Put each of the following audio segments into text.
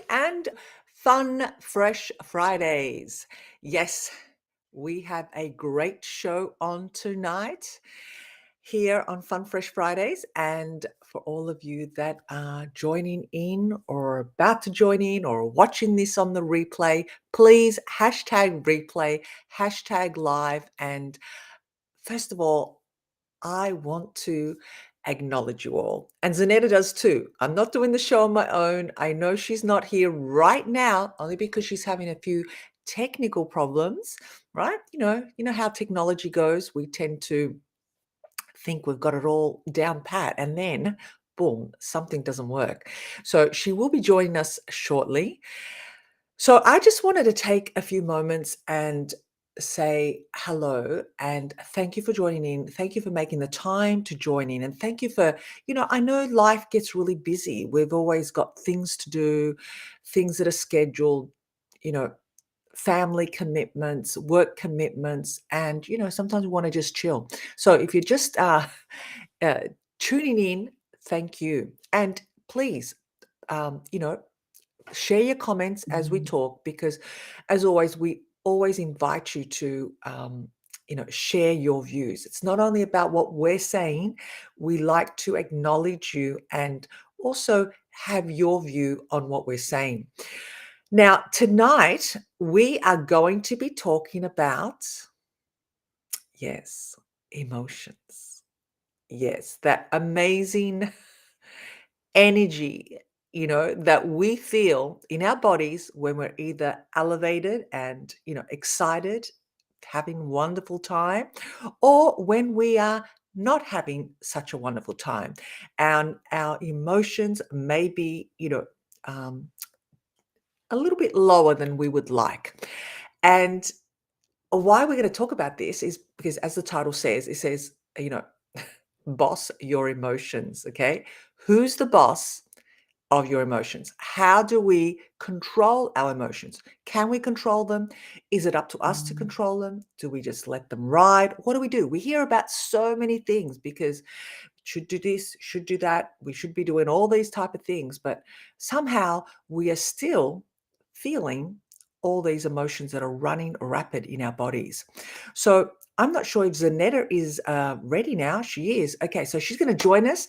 and Fun Fresh Fridays. Yes, we have a great show on tonight here on Fun Fresh Fridays. And for all of you that are joining in or about to join in or watching this on the replay, please hashtag replay, hashtag live. And first of all, I want to acknowledge you all. And Zanetta does too. I'm not doing the show on my own. I know she's not here right now, only because she's having a few technical problems, right? You know how technology goes. We tend to think we've got it all down pat, and then boom, something doesn't work. So she will be joining us shortly. So I just wanted to take a few moments and say hello and thank you for joining in. Thank you for making the time to join in. And thank you for, I know life gets really busy. We've always got things to do, things that are scheduled, you know, family commitments, work commitments, and, sometimes we want to just chill. So if you're just uh, tuning in, thank you. And please, share your comments as we talk, because as always, we always invite you to share your views. It's not only about what we're saying. We like to acknowledge you and also have your view on what we're saying. Now tonight we are going to be talking about, yes, emotions. Yes, that amazing energy, that we feel in our bodies when we're either elevated and, excited, having wonderful time, or when we are not having such a wonderful time. And our emotions may be, um, a little bit lower than we would like. And why we're going to talk about this is because, as the title says, it says, boss your emotions. Okay. Who's the boss of your emotions? How do we control our emotions? Can we control them? Is it up to us to control them? Do we just let them ride? What do we do? We hear about so many things because should do this, should do that. We should be doing all these type of things, but somehow we are still feeling all these emotions that are running rapid in our bodies. So I'm not sure if Zanetta is ready now. She is. Okay, so she's going to join us.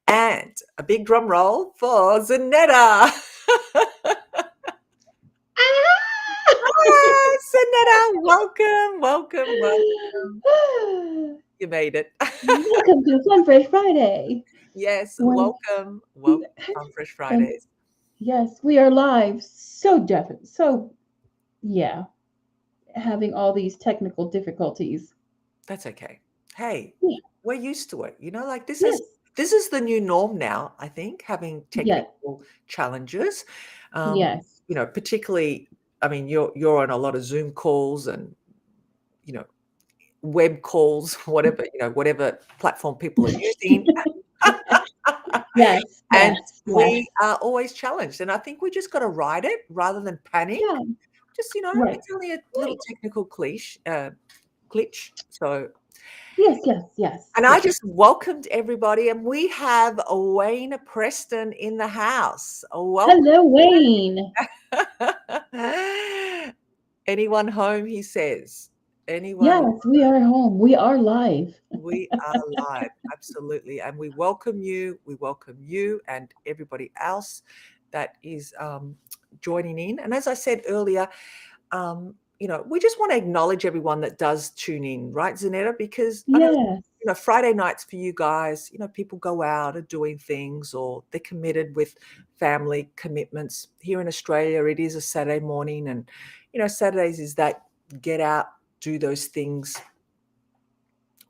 And a big drum roll for Zanetta. Hi, Zanetta. Welcome. You made it. Welcome to Fun Fresh Friday. Yes, When welcome on Fresh and Fridays. yes, we are live. So definitely, yeah, having all these technical difficulties. That's okay. Hey, Yeah. we're used to it. Like this is Yes. this is the new norm now, I think, having Yes. technical challenges. Yes. Particularly, I mean, you're on a lot of Zoom calls and, you know, web calls, whatever platform people are using. Yes. And Yes. we Yes. are always challenged. And I think we just got to ride it rather than panic. Yeah. Just, Right. it's only a little Right. technical glitch. So, Yes. Yes. Yes. and I Yes. just welcomed everybody, and we have Wayne Preston in the house. Welcome. Hello, Wayne. Anyone home, he says. Anyone, Yes, we are home. We are live. we are live. Absolutely. And we welcome you. We welcome you and everybody else that is joining in. And as I said earlier, we just want to acknowledge everyone that does tune in, right, Zanetta? Because I know, Yes. Friday nights for you guys, people go out and doing things or they're committed with family commitments. Here in Australia, it is a Saturday morning, and, Saturdays is that get out, do those things,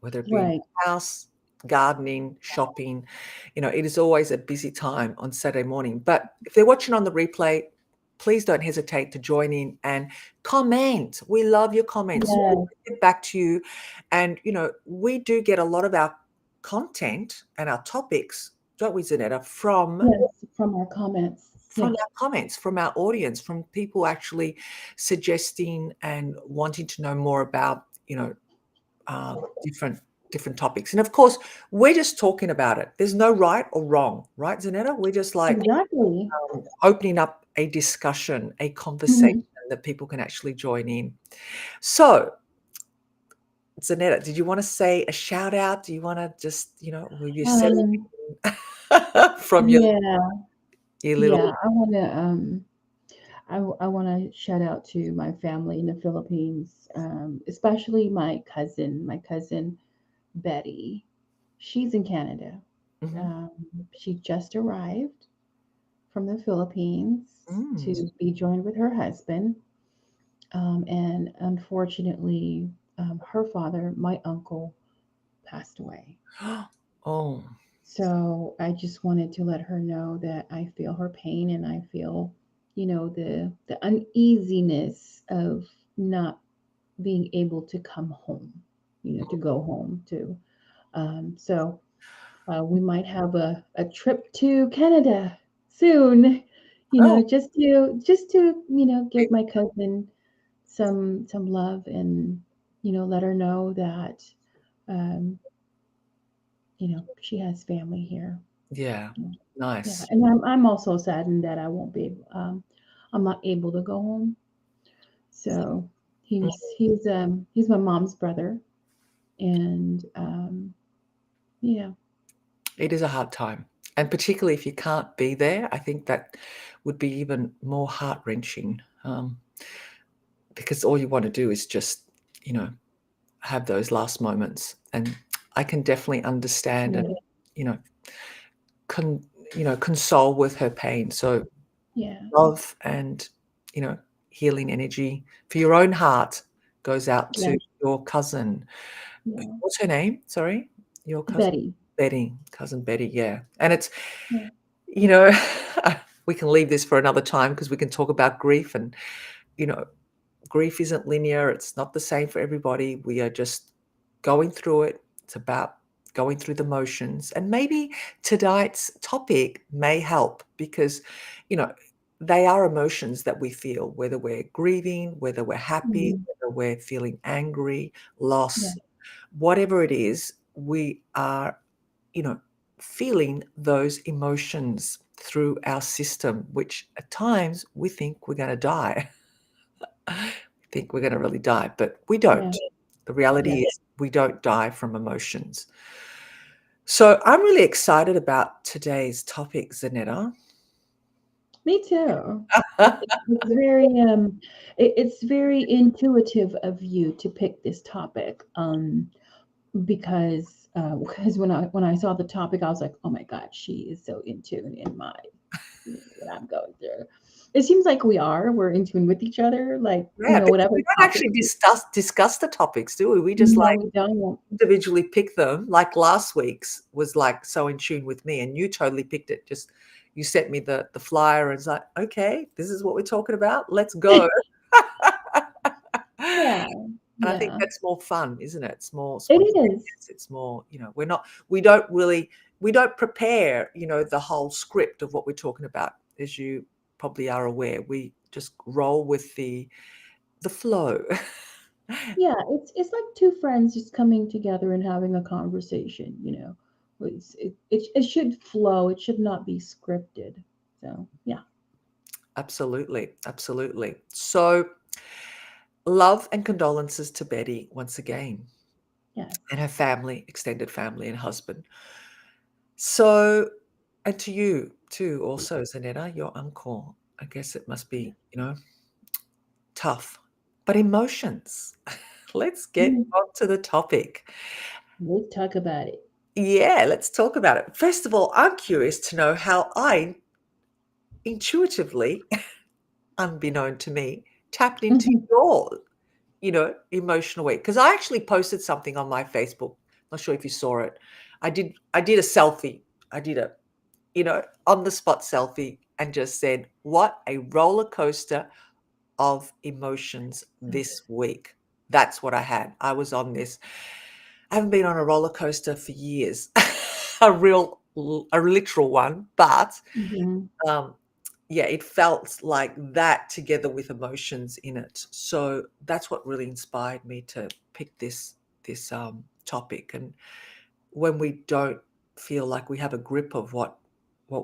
whether it be in Right. the house, gardening, shopping. It is always a busy time on Saturday morning. But if they're watching on the replay, please don't hesitate to join in and comment. We love your comments. So we'll Yes. get back to you. And, we do get a lot of our content and our topics, don't we, Zanetta, from Yes. From our comments. from Yes. our comments, from our audience, from people actually suggesting and wanting to know more about, different different topics. And of course, we're just talking about it. There's no right or wrong, right, Zanetta? We're just like Exactly. opening up a discussion, a conversation Mhm. that people can actually join in. So, Zanetta, did you want to say a shout out? Do you want to just, will you settle Um, from yeah, your yeah. little. I want to shout out to my family in the Philippines, especially my cousin Betty. She's in Canada. Mhm. Um, she just arrived from the Philippines Mm. to be joined with her husband. And unfortunately, her father, my uncle, passed away. Oh, So I just wanted to let her know that I feel her pain and I feel, the uneasiness of not being able to come home, to go home to. So we might have a trip to Canada soon, oh, just to give my cousin some love and let her know that um, she has family here. yeah, Yeah, nice. and I'm also saddened that I'm not able to go home. So Mm. he's my mom's brother, and yeah, It is a hard time. And particularly if you can't be there, I think that would be even more heart wrenching, because all you want to do is just, you know, have those last moments. And I can definitely understand and, right, you know, con, console with her pain. So yeah, love and, you know, healing energy for your own heart goes out yeah, to your cousin. yeah. What's her name? Sorry, your cousin Betty, Betty, cousin Betty. Yeah, and it's, yeah, you know, we can leave this for another time because we can talk about grief and, you know, grief isn't linear. It's not the same for everybody. We are just going through it. It's about going through the motions. And maybe tonight's topic may help because, you know, they are emotions that we feel, whether we're grieving, whether we're happy, mhm, whether we're feeling angry, yeah, loss, whatever it is, we are, feeling those emotions through our system, which at times we think we're going to die. Think we're going to really die, but we yeah, don't. The yeah. reality is we don't die from emotions. So I'm really excited about today's topic, Zanetta. Me too. It's very it's very intuitive of you to pick this topic. Because because when I saw the topic, I was like, oh my God, she is so in tune in my what I'm going through. It seems like we're in tune with each other, like Yeah, because whatever we don't topic. actually discuss the topics, do we? We just No, like we don't. individually pick them. Like last week's was like so in tune with me, and you totally picked it. Just you sent me the flyer, and it's like, okay, this is what we're talking about. Let's go. Yeah, And I think yeah, that's more fun, isn't it? It's more it is. spontaneous. It's more, we don't really, we don't prepare, the whole script of what we're talking about, as you probably are aware. We just roll with the flow. Yeah, it's like two friends just coming together and having a conversation. It should flow. It should not be scripted. So yeah, Absolutely, absolutely. So, love and condolences to Betty once again, yes. and her family, extended family, and husband. So, and to you too, also, Zanetta, your uncle. I guess it must be, tough. But emotions. Let's get Mm, on to the topic. let's talk about it. Yeah, let's talk about it. First of all, I'm curious to know how I intuitively, unbeknown to me, tapped into Mhm. your, emotional weight. Because I actually posted something on my Facebook. Not sure if you saw it. I did a selfie. I did a, on the spot selfie and just said, what a roller coaster of emotions this week. That's what I had. I was on this. I haven't been on a roller coaster for years, a literal one, but Mhm. um, yeah, it felt like that together with emotions in it. So that's what really inspired me to pick this topic, and when we don't feel like we have a grip of what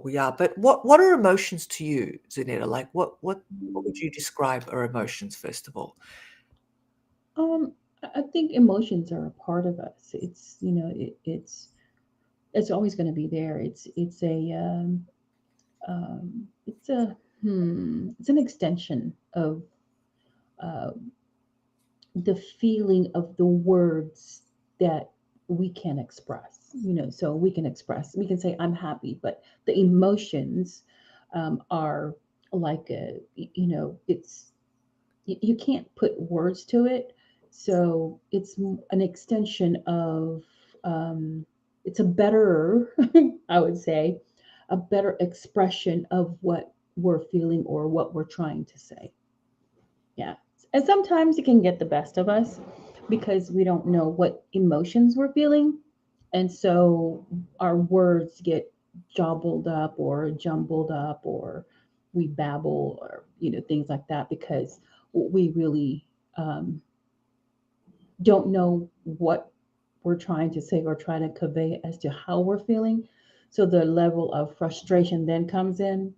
we are. But what are emotions to you, Zanetta? Like what would you describe are emotions first of all? I think emotions are a part of us. It's it's always going to be there. It's a it's an extension of uh, the feeling of the words that we can express. So we can say I'm happy, but the emotions are like you can't put words to it. So it's an extension of um, it's a better I would say a better expression of what we're feeling or what we're trying to say. Yeah. And sometimes it can get the best of us because we don't know what emotions we're feeling. And so our words get jobbled up or jumbled up, or we babble, or, things like that, because we really don't know what we're trying to say or trying to convey as to how we're feeling. So the level of frustration then comes in,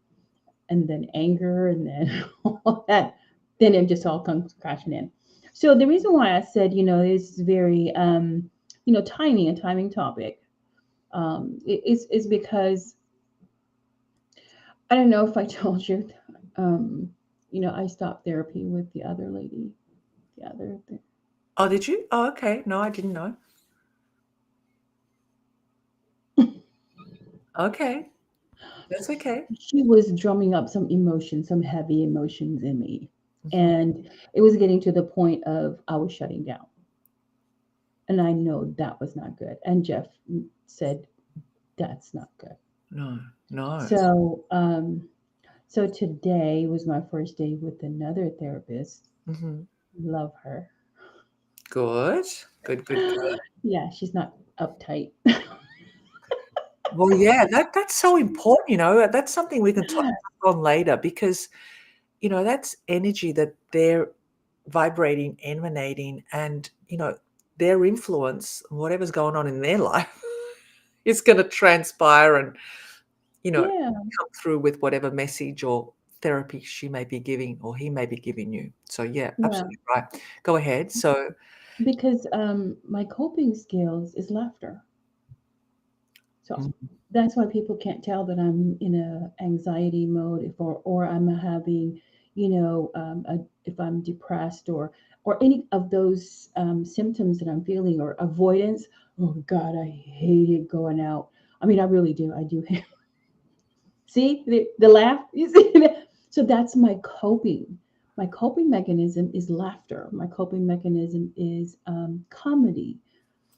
and then anger, and then all that, then it just all comes crashing in. So the reason why I said, is very, a timing topic, is because I don't know if I told you, um, I stopped therapy with the other lady, the other, Oh, did you? Oh, okay. No, I didn't know. Okay. That's okay. she was drumming up some emotions, some heavy emotions in me. Mhm. And it was getting to the point of I was shutting down. And I know that was not good. And Jeff said, that's not good. No, no. So, so today was my first day with another therapist. Mhm. Love her. Good. Good, good, good. Yeah, she's not uptight. Well, yeah, that's so important, that's something we can touch on later because, that's energy that they're vibrating, emanating, and, their influence, whatever's going on in their life is gonna transpire and, Yeah, come through with whatever message or therapy she may be giving or he may be giving you. So, yeah, yeah. absolutely right. Go ahead. So Because my coping skills is laughter. So mm, that's why people can't tell that I'm in a anxiety mode, or I'm having, if I'm depressed, or any of those symptoms that I'm feeling, or avoidance. Oh God, I hated going out. I mean, I really do. I do. See the laugh. You see, so that's my coping. My coping mechanism is laughter. My coping mechanism is comedy.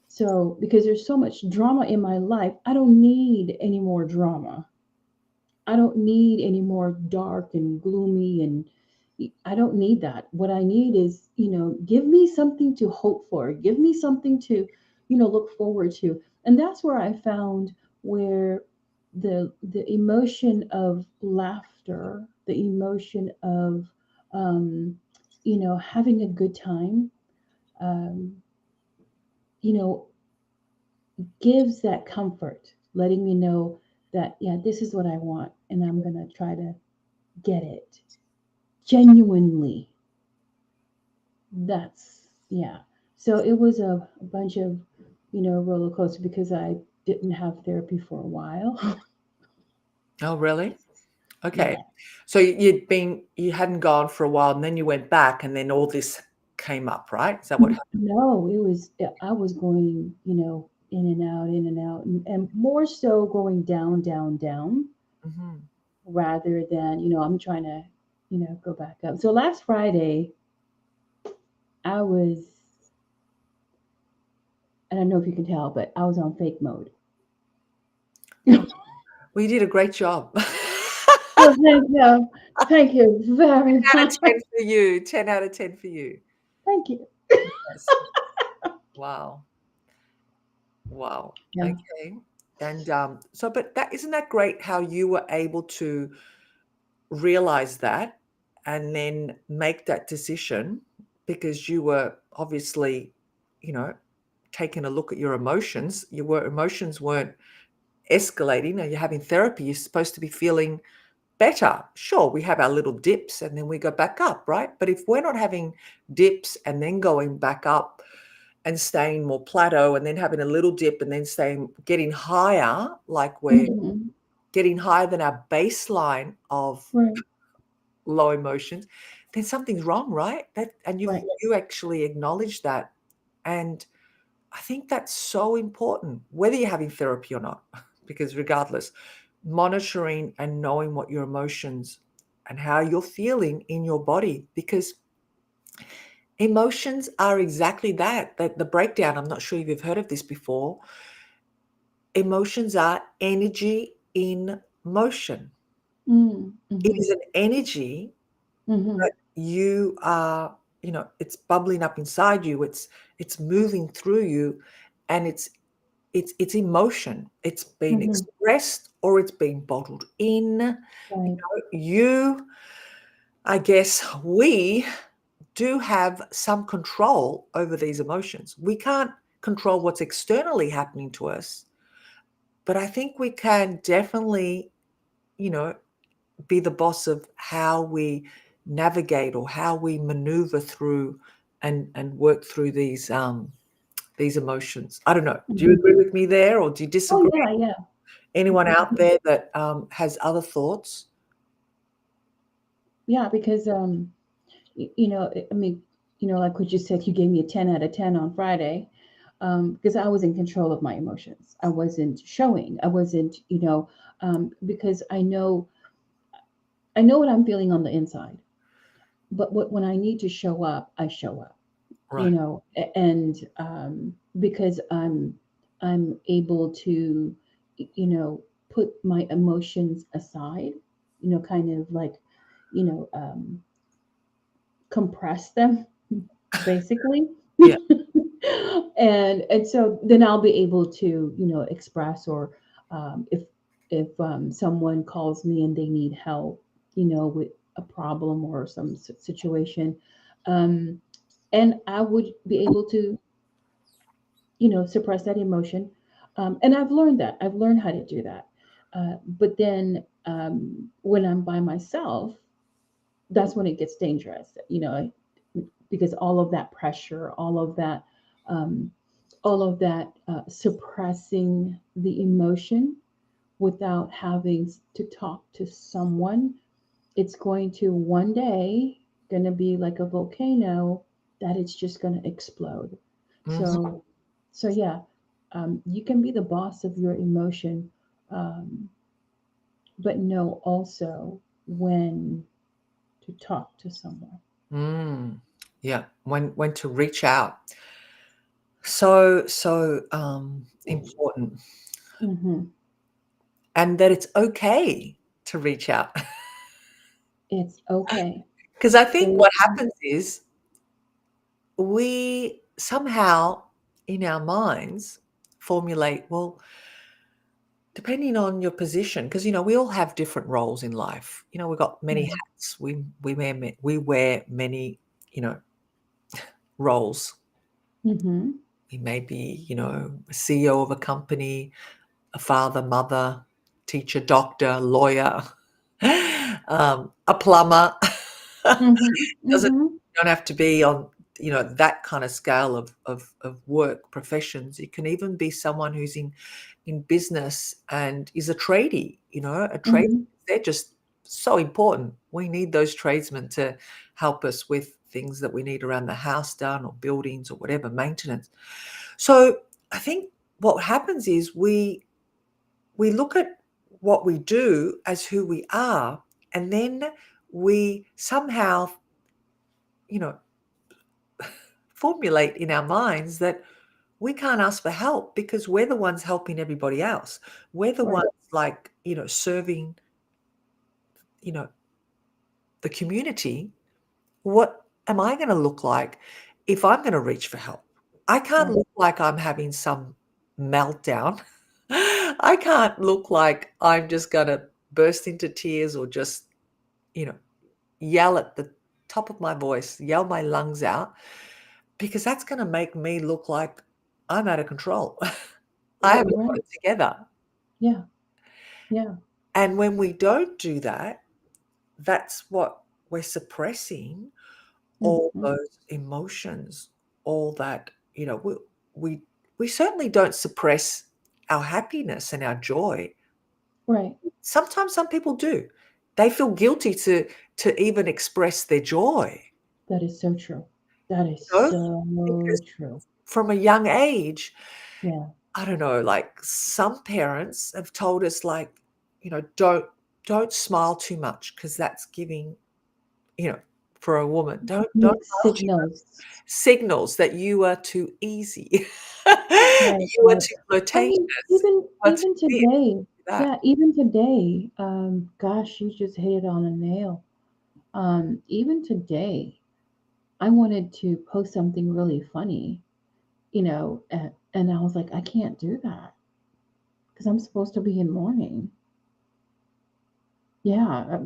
So, because there's so much drama in my life, I don't need any more drama. I don't need any more dark and gloomy, and I don't need that. What I need is, give me something to hope for. Give me something to, look forward to. And that's where I found where the emotion of laughter, the emotion of having a good time, um, you know, gives that comfort, letting me know that, yeah, this is what I want, and I'm going to try to get it genuinely. Yeah. So it was a bunch of, roller coaster because I didn't have therapy for a while. oh, really? Okay. Yeah. So you hadn't gone for a while, and then you went back, and then all this came up, right? Is that what happened? No, I was going, in and out, and more so going down, down, down, Mhm. rather than, I'm trying to, go back up. So last Friday, I was, I don't know if you can tell, but I was on fake mode. Oh, well, you did a great job. Well, thank you. Thank you very 10 out of much. 10 for you. 10 out of 10 for you. Thank you. Yes. Wow. Wow. Yeah. Okay. And, so but that isn't that great how you were able to realize that and then make that decision because you were obviously, you know, taken a look at your emotions, emotions weren't escalating, and you're having therapy, you're supposed to be feeling better. Sure, we have our little dips and then we go back up, right? But if we're not having dips and then going back up and staying more plateau and then having a little dip and then getting higher, like we're Mhm. getting higher than our baseline of Right. low emotions, then something's wrong, right? And Right. you actually acknowledge that. And I think that's so important, whether you're having therapy or not, because regardless, monitoring and knowing what your emotions and how you're feeling in your body, because emotions are exactly that the breakdown. I'm not sure if you've heard of this before. Emotions are energy in motion. Mm. It Mhm. is an energy Mhm. that you are, it's bubbling up inside you. It's moving through you, and it's emotion. It's being Mhm. expressed or it's being bottled in. Right. You, I guess, we do have some control over these emotions. We can't control what's externally happening to us, but I think we can definitely, you know, be the boss of how we navigate or how we maneuver through and work through these emotions. I don't know. Do you Mhm. agree with me there, or do you Oh, disagree? yeah, yeah. Anyone out Mhm. there that has other thoughts? Yeah, because, I mean, like what you said, you gave me a 10 out of 10 on Friday, because I was in control of my emotions. I wasn't showing. I wasn't, because I know what I'm feeling on the inside. But when I need to show up, I show up. Right. And because I'm able to, put my emotions aside, kind of like, you know, um, compress them, basically. Yeah. And so then I'll be able to, express, or if someone calls me and they need help, with a problem or some situation, um, and I would be able to, suppress that emotion. And I've learned that. I've learned how to do that. But then when I'm by myself, that's when it gets dangerous, because all of that pressure, um, all of that suppressing the emotion without having to talk to someone, it's going to one day going to be like a volcano that it's just going to explode. Mhm. So yeah, you can be the boss of your emotion, um, but know also when to talk to someone. Mm. Yeah. When to reach out. So important. Hmm. And that it's okay to reach out. It's okay. Because I think It, what happens is we somehow in our minds formulate, well, depending on your position, because we all have different roles in life. We've got many right. hats. We wear many, you know, roles. Hmm. We may be, a CEO of a company, a father, mother, teacher, doctor, lawyer, a plumber. Hmm. Doesn't Hmm. don't have to be on, that kind of scale of work professions. It can even be someone who's in business and is a tradie, a trade. Hmm. They're just so important. We need those tradesmen to help us with things that we need around the house done or buildings or whatever, maintenance. So I think what happens is we look at what we do as who we are, and then we somehow, you know, formulate in our minds that we can't ask for help because we're the ones helping everybody else. We're the Right. ones like, serving, you know, the community. What am I going to look like if I'm going to reach for help? I can't Right. look like I'm having some meltdown. I can't look like I'm just going to burst into tears or just, you know, yell at the top of my voice, yell my lungs out, because that's going to make me look like I'm out of control. I Right, haven't got right. it together. Yeah, yeah. And when we don't do that, that's what we're suppressing, all Mhm. those emotions, all that, we we certainly don't suppress our happiness and our joy. Right. Sometimes some people do. They feel guilty to even express their joy, That is so true. That is you know, so because true. from a young age, Yeah. I don't know, like some parents have told us like, don't smile too much because that's giving, you know, for a woman, don't Mixed smile too much. signals. Signals that you are too easy. Right, You are right. too I flirtatious. mean, even You are too even this, today, too that. yeah, even today, gosh, you just hit it on a nail. Even today, I wanted to post something really funny, and I was like, I can't do that because I'm supposed to be in mourning. Yeah, I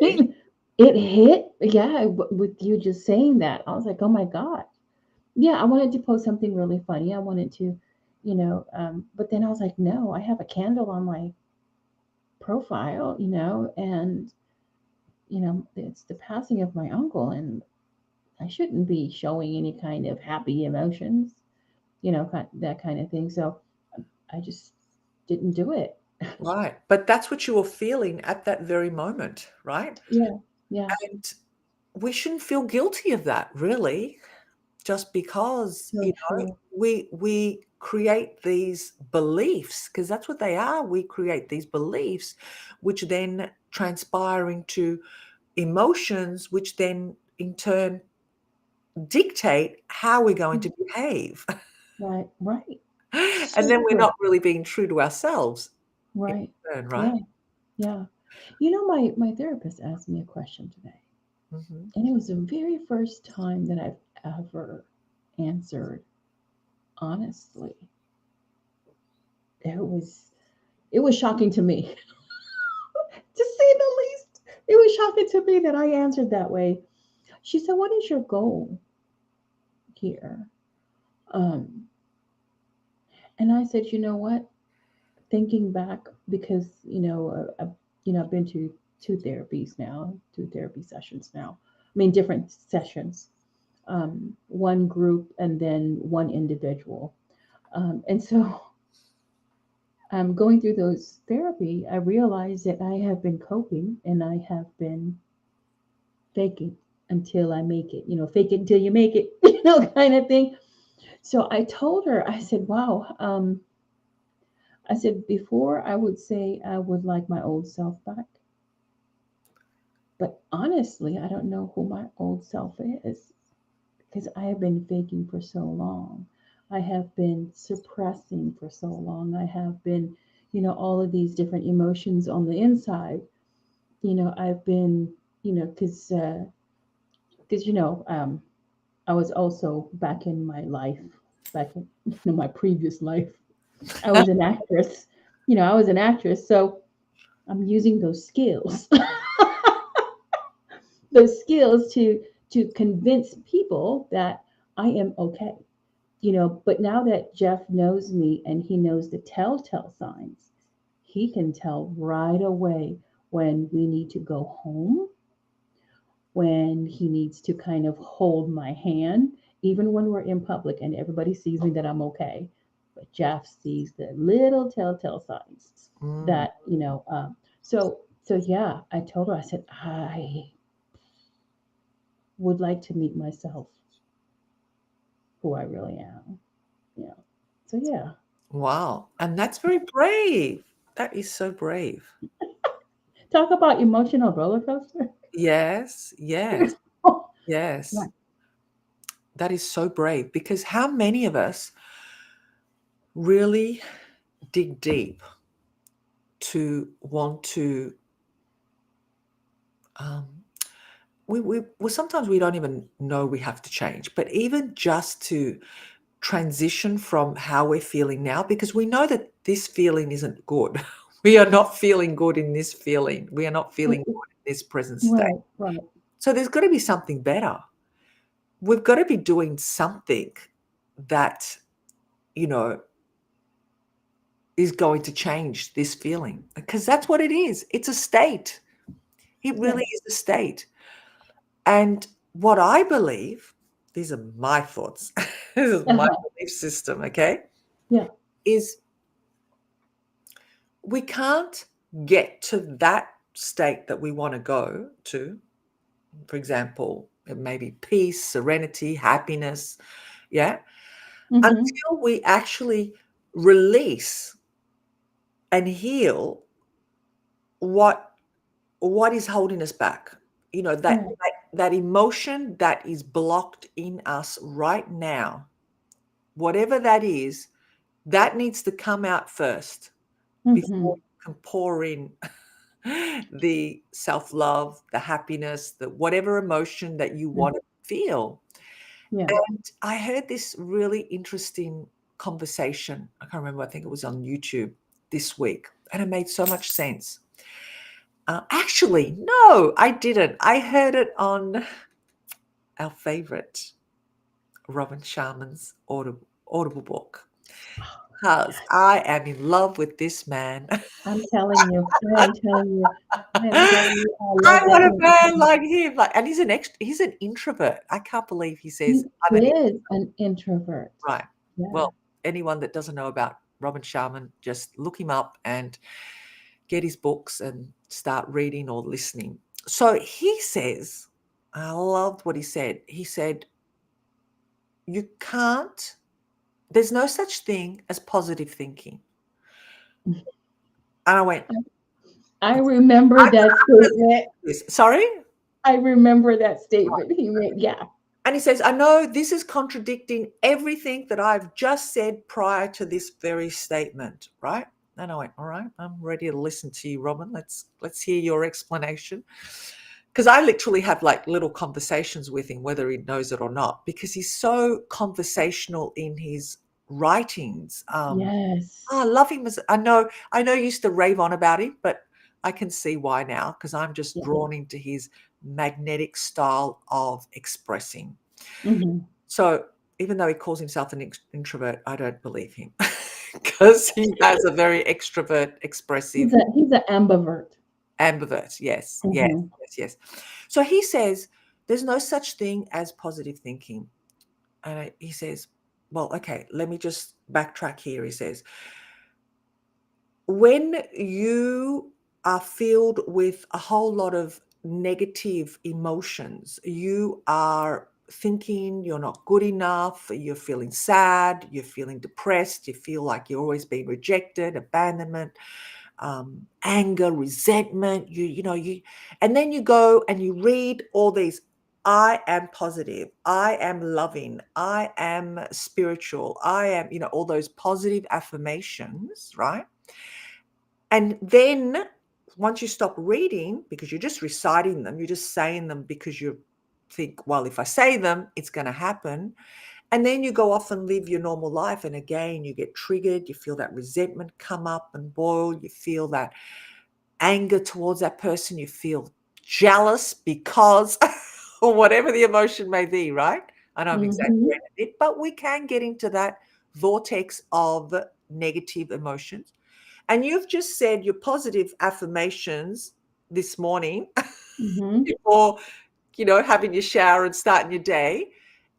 See? mean, it hit, yeah, with you just saying that. I was like, oh my God. Yeah, I wanted to post something really funny. I wanted to, but then I was like, no, I have a candle on my profile, and, it's the passing of my uncle, and I shouldn't be showing any kind of happy emotions, that kind of thing. So I just didn't do it. Right. But that's what you were feeling at that very moment, right? Yeah, yeah, And we shouldn't feel guilty of that, really, just because, so true. we create these beliefs, because that's what they are. We create these beliefs, which then transpire into emotions, which then in turn dictate how we're going to behave. Right, right. And So then we're true. not really being true to ourselves in Right. turn, right? Yeah, yeah. My therapist asked me a question today, Mhm. and it was the very first time that I've ever answered honestly. It was shocking to me, to say the least. It was shocking to me that I answered that way. She said, "What is your goal here?" Um, and I said, "You know what? Thinking back, because I've been to two therapy sessions now. I mean, different sessions. One group and then one individual. And so, going through those therapy, I realized that I have been coping and I have been faking until I make it. Fake it until you make it. Kind of thing. So I told her, I said, "Wow." I said, "Before I would say I would like my old self back, but honestly, I don't know who my old self is because I have been faking for so long. I have been suppressing for so long. I have been, all of these different emotions on the inside. I've been, because I was also back in my life, back in my previous life. I was an actress. I was an actress, so I'm using those skills, to convince people that I am okay. But now that Jeff knows me and he knows the telltale signs, he can tell right away when we need to go home, when he needs to kind of hold my hand, even when we're in public and everybody sees me that I'm okay. But Jeff sees the little telltale signs Mm. that, so yeah, I told her, I said, I would like to meet myself, who I really am. Yeah. So yeah. Wow, and that's very brave. That is so brave. Talk about emotional roller coaster. Yes, yes, yes. Right. That is so brave because how many of us really dig deep to want to, um, well, sometimes we don't even know we have to change, but even just to transition from how we're feeling now, because we know that this feeling isn't good. We are not feeling good in this feeling. We are not feeling good in this present state. Right, right. So there's got to be something better. We've got to be doing something that you know, is going to change this feeling, because that's what it is. It's a state. It really Yes. is a state. And what I believe, these are my thoughts, this is my Uh-huh. belief system, okay, Yeah. is we can't get to that state that we want to go to. For example, it may be peace, serenity, happiness, yeah, Mm-hmm. until we actually release and heal what is holding us back. You know, Right. that emotion that is blocked in us right now, whatever that is, that needs to come out first Mm-hmm. before you can pour in the self-love, the happiness, the whatever emotion that you Mm. want to feel. Yeah. And I heard this really interesting conversation. I can't remember, I think it was on YouTube this week, and it made so much sense. Actually, no, I didn't. I heard it on our favorite Robin Sharman's Audible book, because I am in love with this man. I'm telling you. I am telling you. I am telling you. I I love that want a man. man like him. Like, and he's an introvert. I can't believe he says He I'm an is an introvert. right. Yeah. Well, anyone that doesn't know about Robin Sharman, just look him up and get his books and start reading or listening. So he says, I loved what he said. He said, you can't, there's no such thing as positive thinking. And I went, I remember I'm that gonna listen statement. to this. Sorry? I remember that statement he made. Yeah. And he says, I know this is contradicting everything that I've just said prior to this very statement, right? And I went, all right, I'm ready to listen to you, Robin. Let's hear your explanation. Because I literally have like little conversations with him, whether he knows it or not, because he's so conversational in his writings. I Yes. love him. I know you used to rave on about him, but I can see why now, because I'm just Yeah. drawn into his magnetic style of expressing. Hmm. So even though he calls himself an introvert, I don't believe him, because he has a very extrovert, expressive He's an ambivert. ambivert. Yes, yes, Hmm. yes, yes. So he says there's no such thing as positive thinking. And he says, well, okay, let me just backtrack here. He says, when you are filled with a whole lot of negative emotions, you are thinking you're not good enough, you're feeling sad, you're feeling depressed, you feel like you're always being rejected, abandonment, anger, resentment, and then you go and you read all these. I am positive. I am loving. I am spiritual. I am, all those positive affirmations, right? And then once you stop reading, because you're just reciting them, you're just saying them because you think, well, if I say them, it's going to happen. And then you go off and live your normal life. And again, you get triggered. You feel that resentment come up and boil. You feel that anger towards that person. You feel jealous because, or whatever the emotion may be, right? I know I'm Hmm. exaggerating it, but we can get into that vortex of negative emotions. And you've just said your positive affirmations this morning Hmm. before, having your shower and starting your day.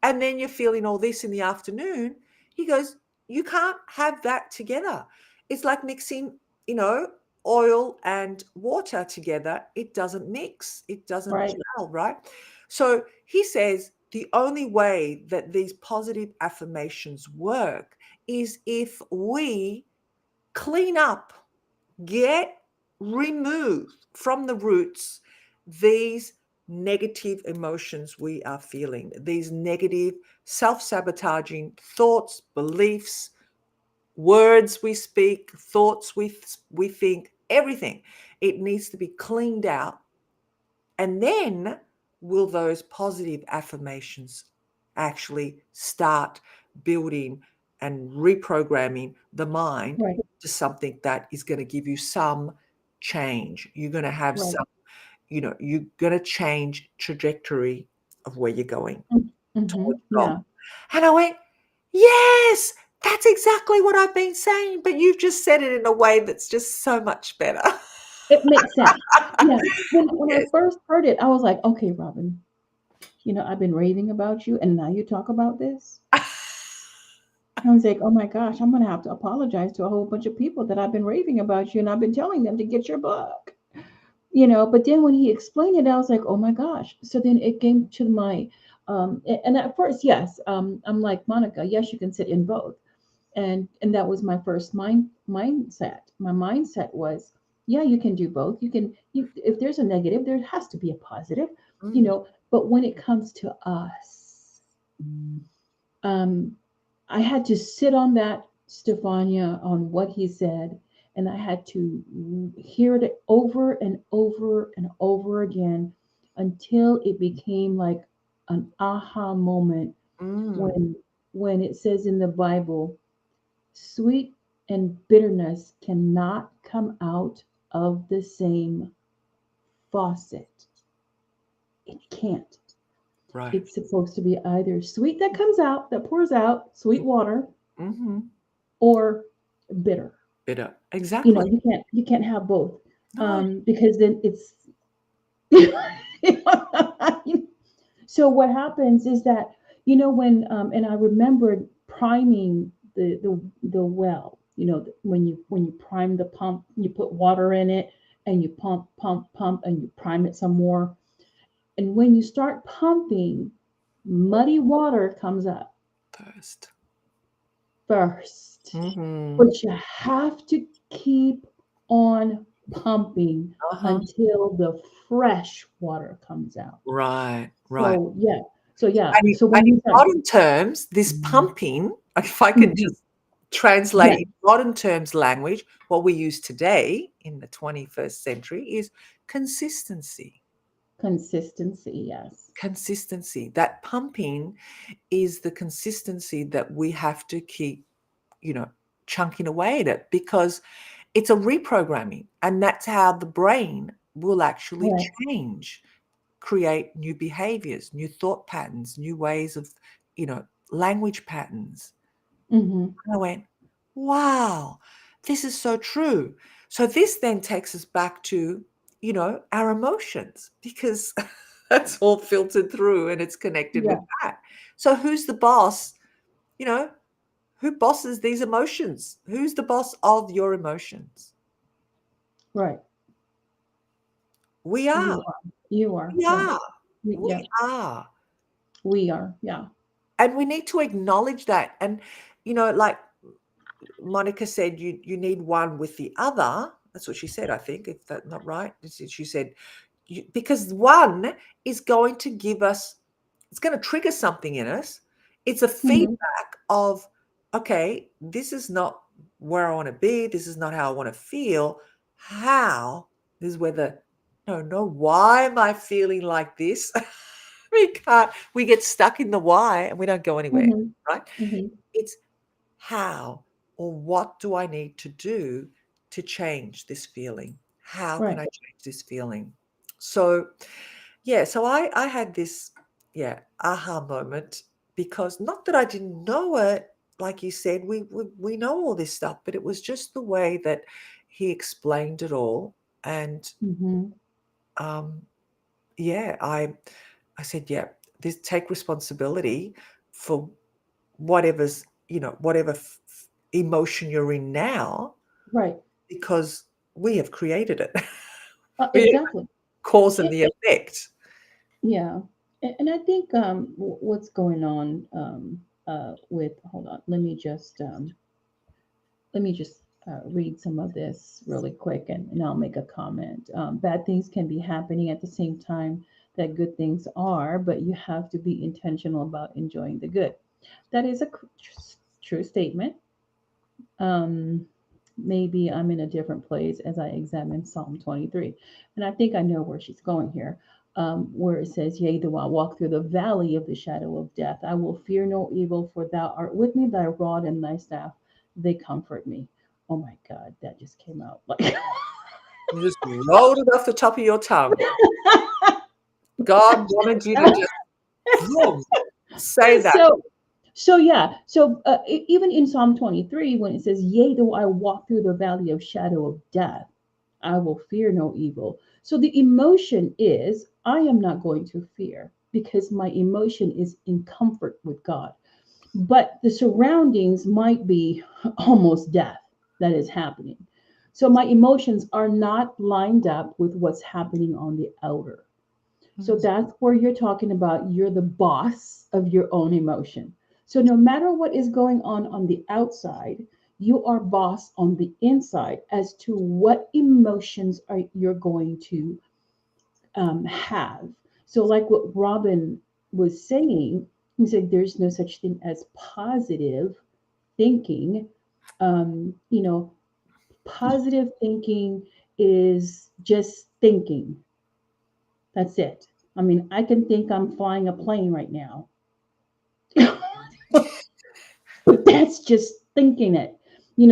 And then you're feeling all this in the afternoon. He goes, you can't have that together. It's like mixing, you know, oil and water together. It doesn't mix, it doesn't Right. gel, right? So he says the only way that these positive affirmations work is if we clean up, get remove from the roots these negative emotions we are feeling, these negative self-sabotaging thoughts, beliefs, words we speak, thoughts we think, everything. It needs to be cleaned out, and then will those positive affirmations actually start building and reprogramming the mind Right. to something that is going to give you some change. You're going to have Right. some, you're going to change trajectory of where you're going Hmm. towards your goal. Yeah. And I went, yes, That's exactly what I've been saying, but you've just said it in a way that's just so much better. It makes sense. Yeah. When I Yes. first heard it, I was like, okay, Robin, I've been raving about you, and now you talk about this. I was like, oh my gosh, I'm gonna have to apologize to a whole bunch of people that I've been raving about you, and I've been telling them to get your book. But then when he explained it, I was like, oh my gosh. So then it came to my, and at first, yes, I'm like, Monica, yes, you can sit in both. And that was my first mindset. My mindset was, yeah, you can do both. If there's a negative, there has to be a positive, you Mm, know, but when it comes to us, um, I had to sit on that, Stefania, on what he said, and I had to hear it over and over and over again until it became like an aha moment mm, when it says in the Bible, sweet and bitterness cannot come out of the same faucet. It can't. right. It's supposed to be either sweet that comes out, that pours out, sweet water, Mhm. or bitter. Bitter. Exactly. You can't have both. No. Because then it's so what happens is that when and I remembered priming the well. When you prime the pump, you put water in it and you pump, and you prime it some more. And when you start pumping, muddy water comes up First. first. Mhm. But you have to keep on pumping Uh-huh. until the fresh water comes out. Right, right. So yeah. So yeah. And So in when you said, modern terms, this pumping, if I can mhm, just translate yeah, in modern terms language, what we use today in the 21st century is consistency. consistency, yes. Consistency. That pumping is the consistency that we have to keep, you know, chunking away at it because it's a reprogramming. And that's how the brain will actually Right. change, create new behaviors, new thought patterns, new ways of, language patterns. Hmm. And I went, wow, this is so true. So this then takes us back to, our emotions because that's all filtered through and it's connected with Yeah. that. So who's the boss? You know, who bosses these emotions? Who's the boss of your emotions? Right. We are. You are. You are. We Right. are. Yeah. We are. We are. Yeah. And we need to acknowledge that. And, like Monica said, you need one with the other. That's what she said, I think, if that's not right. She said, because one is going to give us, it's going to trigger something in us. It's a Hmm. feedback of, okay, this is not where I want to be. This is not how I want to feel. How? This is where no, no, why am I feeling like this? We get stuck in the why and we don't go anywhere, Hmm. right? Hmm. It's how or what do I need to do to change this feeling? How can Right. I change this feeling? So, yeah, so I had this, yeah, aha moment because not that I didn't know it, like you said, we know all this stuff, but it was just the way that he explained it all. And Hmm. um, yeah, I said, yeah, this take responsibility for whatever's, whatever emotion you're in now, Right. because we have created it. We are the Exactly. cause and It, the it, effect. yeah. And I think what's going on with, hold on, let me just read some of this really quick, and I'll make a comment. Bad things can be happening at the same time that good things are, but you have to be intentional about enjoying the good. That is a true statement. Um, Maybe I'm in a different place as I examine Psalm 23. And I think I know where she's going here, where it says, yea, though I walk through the valley of the shadow of death, I will fear no evil, for thou art with me, thy rod and thy staff, they comfort me. Oh my God, that just came out like. You just rolled it off the top of your tongue. God wanted you to just vroom, say that. So So yeah, so even in Psalm 23, when it says, "Yea, though I walk through the valley of shadow of death, I will fear no evil." So the emotion is, I am not going to fear because my emotion is in comfort with God. But the surroundings might be almost death that is happening. So my emotions are not lined up with what's happening on the outer. So Mm, that's where you're talking about you're the boss of your own emotion. So no matter what is going on the outside, you are boss on the inside as to what emotions are you're going to have. So like what Robin was saying, he said there's no such thing as positive thinking. You know, positive thinking is just thinking. That's it. I mean, I can think I'm flying a plane right now, but that's just thinking it.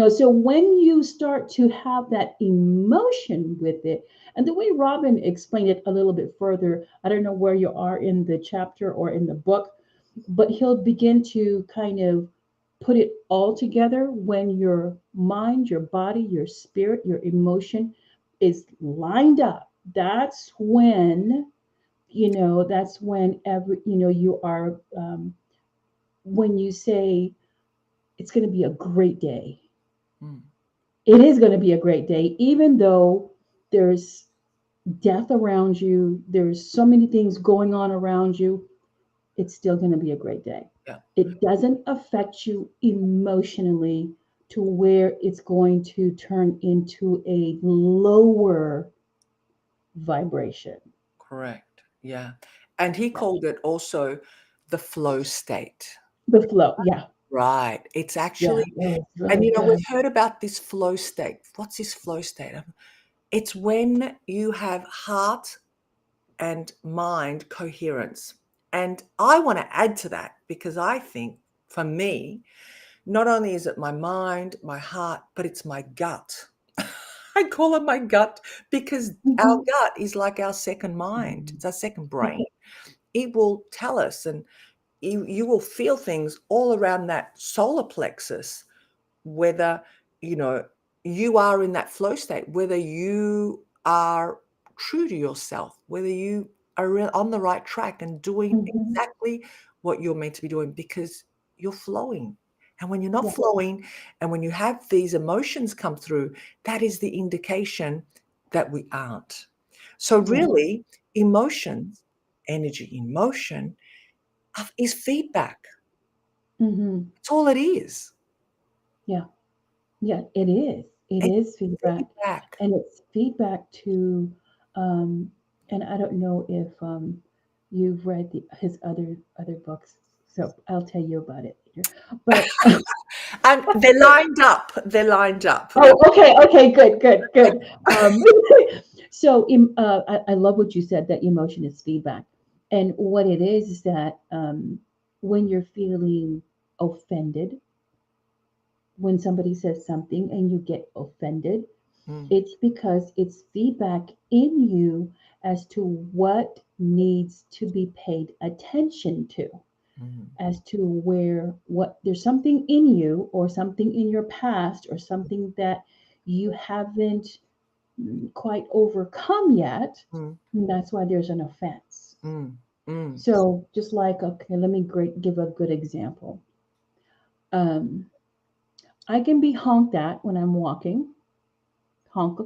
So when you start to have that emotion with it, and the way Robin explained it a little bit further, I don't know where you are in the chapter or in the book, but he'll begin to kind of put it all together when your mind, your body, your spirit, your emotion is lined up. That's when you are when you say it's going to be a great day. mm, It is going to be a great day, even though there's death around you, there's so many things going on around you. It's still going to be a great day. yeah, It doesn't affect you emotionally to where it's going to turn into a lower vibration. correct. Yeah. And he Yeah. called it also the flow state. The flow. Yeah. Right. It's Yeah. actually, It was and really you know, we've good. heard about this flow state. What's this flow state? It's when you have heart and mind coherence. And I want to add to that because I think for me, not only is it my mind, my heart, but it's my gut. I call it my gut because our Hmm. gut is like our second mind, it's our second brain. Okay. It will tell us, and you will feel things all around that solar plexus, whether you know you are in that flow state, whether you are true to yourself, whether you are on the right track and doing Hmm. exactly what you're meant to be doing because you're flowing. And when you're not Yeah. flowing, and when you have these emotions come through, that is the indication that we aren't. So Yeah. really, emotions, energy in motion, is feedback. Hmm. It's all it is. Yeah. Yeah, it is. It It's is feedback, feedback. and it's feedback to, um, and I don't know if you've read his other books, so I'll tell you about it later. But And they're lined up. They're lined up. oh, okay, okay, good, good, good. Um, I love what you said that emotion is feedback, and what it is that when you're feeling offended, when somebody says something and you get offended, Mm, it's because it's feedback in you as to what needs to be paid attention to, mm, as to where what there's something in you or something in your past or something that you haven't quite overcome yet. mm, And that's why there's an offense. mm, mm. So just like, okay, let me give a good example. Um, I can be honked at when I'm walking, honk,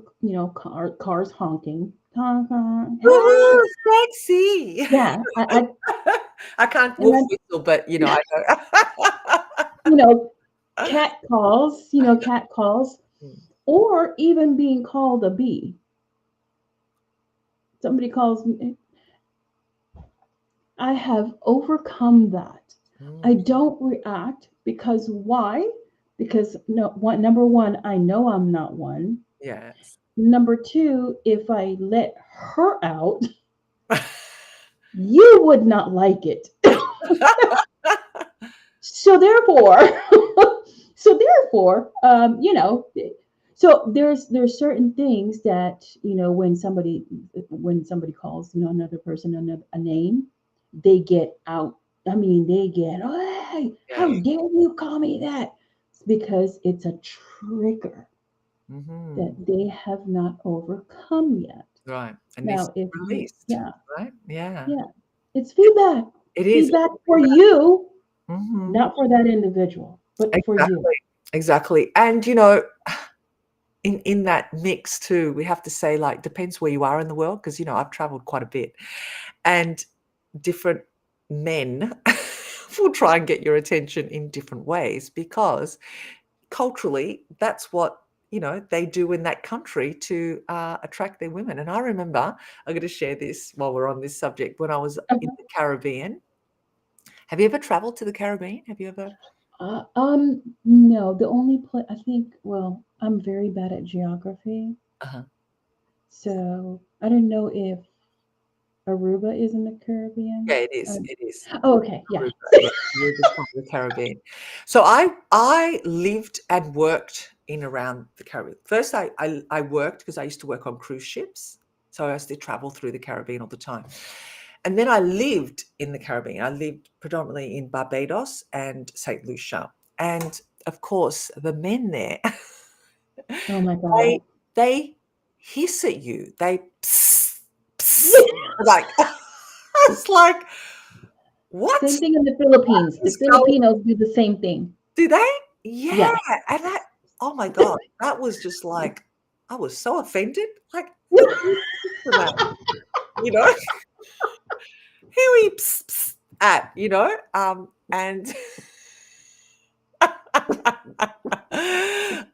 cars honking, honk, honk, hey, Woohoo, sexy. yeah, I can't and wolf then whistle, but I know. you know, cat calls, Mm, or even being called a bee. Somebody calls me. I have overcome that. I mm, don't react because why? Because no, number one, I know I'm not one. yes. Number two, if I let her out, you would not like it. So therefore, so there's certain things that when somebody calls another person a name, they get out. I mean, they get Yeah, how dare you call me that? It's because it's a trigger that mhm. they have not overcome yet. Right, and needs Now, to if be you, released, yeah, right? Yeah. yeah, it's feedback. It It's is. feedback for you, Mhm. not for that individual, but for you. Exactly, exactly, and, in that mix too, we have to say, like, depends where you are in the world, because I've traveled quite a bit, and different men will try and get your attention in different ways because culturally, that's what, they do in that country to, attract their women, and I remember I'm gonna share this while we're on this subject. When I was in Uh-huh. the Caribbean. Have you ever traveled to the Caribbean? Have you ever? No, the only place I think, well, I'm very bad at geography, Uh-huh. so I don't know if Aruba is in the Yeah, Caribbean. it is, it is. Oh, okay, yeah. Aruba, yeah, Aruba's part of the Caribbean. So I lived and worked in around the Caribbean. First, I worked because I used to work on cruise ships, so I used to travel through the Caribbean all the time. And then I lived in the Caribbean. I lived predominantly in Barbados and Saint Lucia, and of course, the men there, Oh my they God. they hiss at you. They psst, psst, like it's like Same what? thing in the What Philippines. The is going Filipinos do the same thing. Do they? Yeah, Yes. and that oh my god, that was just like I was so offended, like, who for that, you know? Who he at, and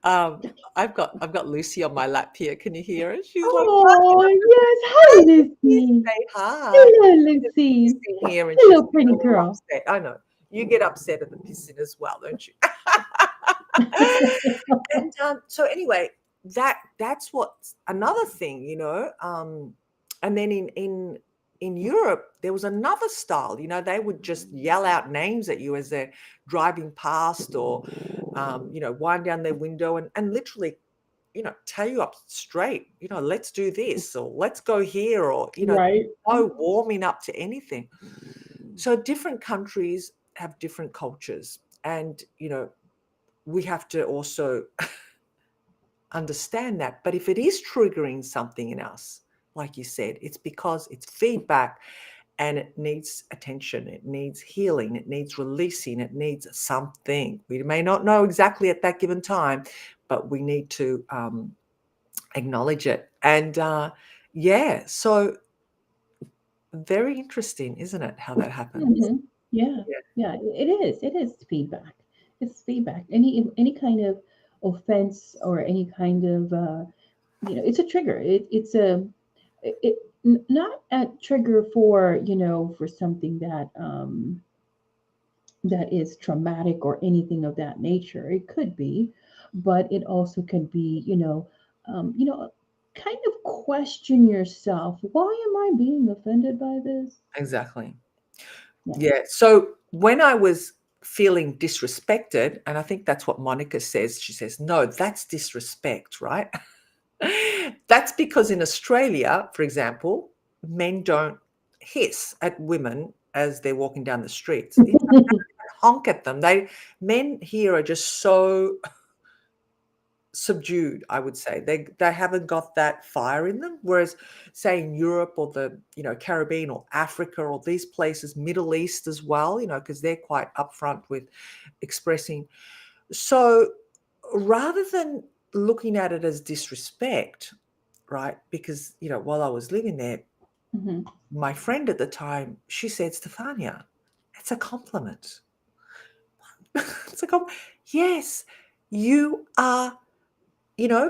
um, I've got Lucy on my lap here. Can you hear her? She's like, Oh, yes. "Hi, Hi, Lucy, Lucy. say hi." Hello, There's Lucy. pissing here, and she's Hello, pretty all girl. upset. I know. You get upset at the pissing as well, don't you? And so anyway, that's what's another thing, and then in Europe there was another style. They would just yell out names at you as they're driving past, or wind down their window and literally, tell you up straight, let's do this, or let's go here, or Right. no warming up to anything. So different countries have different cultures, and we have to also understand that. But if it is triggering something in us, like you said, it's because it's feedback and it needs attention, it needs healing, it needs releasing, it needs something. We may not know exactly at that given time, but we need to acknowledge it. And yeah, so very interesting, isn't it, how that happens? Hmm. Yeah. Yeah, Yeah. It is. It is feedback. It's feedback. Any kind of offense or any kind of it's a trigger. Not a trigger for for something that is traumatic or anything of that nature. It could be, but it also could be, kind of question yourself. Why am I being offended by this? exactly. Yeah. Yeah. So when I was feeling disrespected, and I think that's what Monica says, she says, no, that's disrespect, right? That's because in Australia, for example, men don't hiss at women as they're walking down the streets. In fact, they don't even honk at them. Men here are just so subdued, I would say. They haven't got that fire in them. Whereas, say in Europe or the Caribbean or Africa or these places, Middle East as well, because they're quite upfront with expressing. So rather than looking at it as disrespect, right? Because while I was living there, Hmm. my friend at the time, she said, Stefania, it's a compliment. It's a compliment. Yes, you are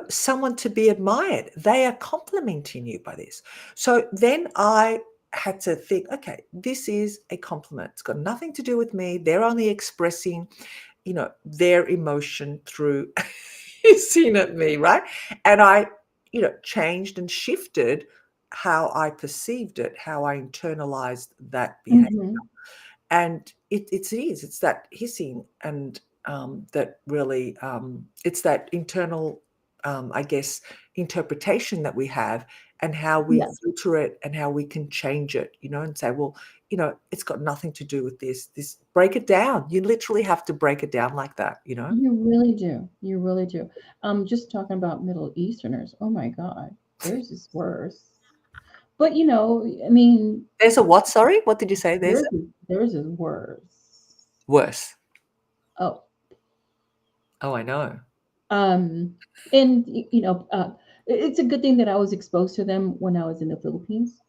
someone to be admired. They are complimenting you by this. So then I had to think, okay, this is a compliment. It's got nothing to do with me. They're only expressing, their emotion through seeing at me, right? And I, changed and shifted how I perceived it, how I internalized that behavior. Hmm. And it's that hissing, and that really it's that internal I guess interpretation that we have, and how we Yeah. filter it and how we can change it, and say, well, it's got nothing to do with this. Break it down. You literally have to break it down like that. You really do. You really do. Just talking about Middle Easterners. Oh my God, theirs is worse. But I mean, There's a what? Sorry, what did you say? There's a theirs is worse. worse. Oh, Oh, I know. um, and it's a good thing that I was exposed to them when I was in the Philippines.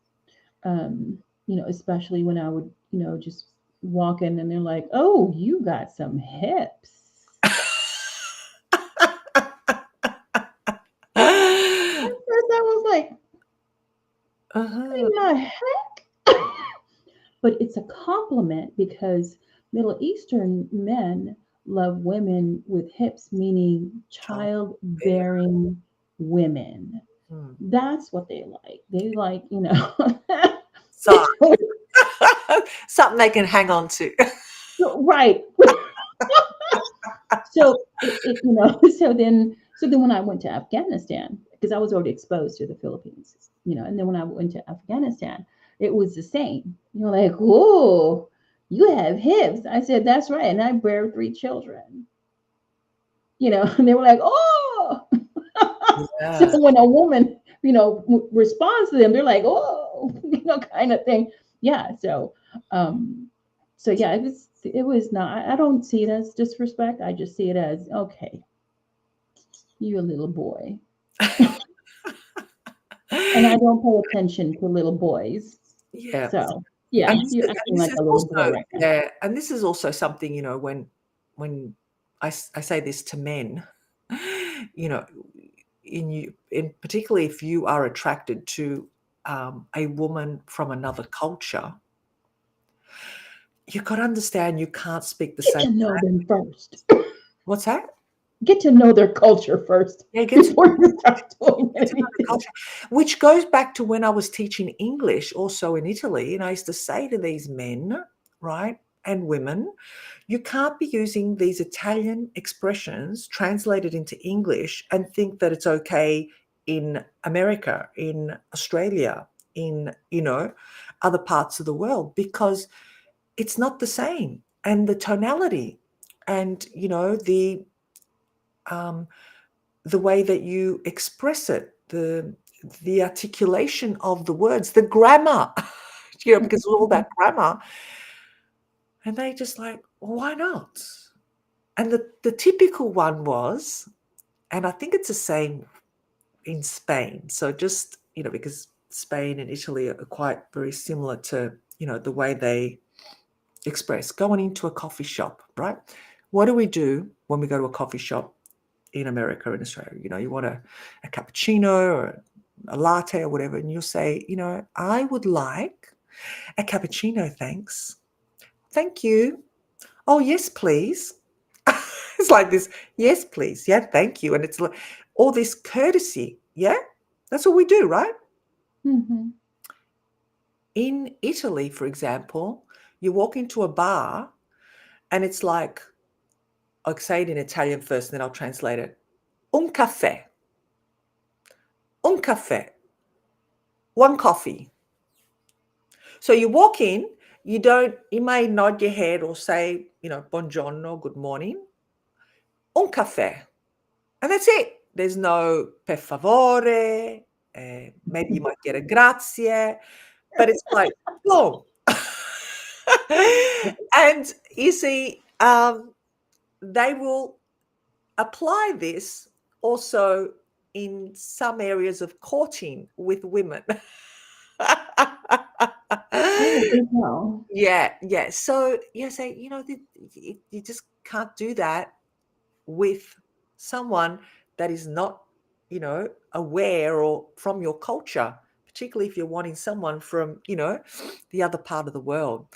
Especially when I would, just walk in and they're like, "Oh, you got some hips." At first, I was like, Uh-huh. "In the heck?" But it's a compliment because Middle Eastern men love women with hips, meaning Child bear. childbearing women. Hmm. That's what they like. They like, So something they can hang on to. right. So so then when I went to Afghanistan, because I was already exposed to the Philippines, and then when I went to Afghanistan, it was the same. Like, "Whoa, you have hips." I said, "That's right," and I bear 3 children. And they were like, "Oh." So Yeah. when a woman, responds to them, they're like, "Oh," kind of thing. Yeah. Um, so yeah, it was not. I don't see it as disrespect. I just see it as, okay, you a little boy, and I don't pay attention to little boys. Yeah. So And yeah, this you're is and acting this like is a little boy also right now. yeah, and this is also something, when I say this to men, you know, in particularly if you are attracted to, a woman from another culture, you gotta understand you can't speak the Get same. to know them first. What's that? Get to know their culture first Yeah, before you start doing get to know the anything. culture, which goes back to when I was teaching English also in Italy, and I used to say to these men, right, and women, you can't be using these Italian expressions translated into English and think that it's okay in America, in Australia, in, other parts of the world, because it's not the same. And the tonality and, um, the way that you express it, the articulation of the words, the grammar, because it's all about grammar. And they just like, well, why not? And the typical one was, and I think it's the same in Spain. So just, because Spain and Italy are quite very similar to, the way they express going into a coffee shop, right? What do we do when we go to a coffee shop in America, in Australia? You want a cappuccino or a latte or whatever, and you'll say, I would like a cappuccino, thanks. Thank you. Oh, yes, please. It's like this, yes, please. Yeah, thank you. And it's like all this courtesy. Yeah, that's what we do, right? Hmm. In Italy, for example, you walk into a bar and it's like, I'll say it in Italian first, and then I'll translate it. Un caffè. Un caffè. One coffee. So you walk in, you may nod your head or say, buongiorno, good morning. Un caffè. And that's it. There's no per favore. Maybe you might get a grazie, but it's like, boom. And you see, they will apply this also in some areas of courting with women. Oh, good know. Yeah, yeah. So say, you just can't do that with someone that is not, aware or from your culture, particularly if you're wanting someone from, the other part of the world.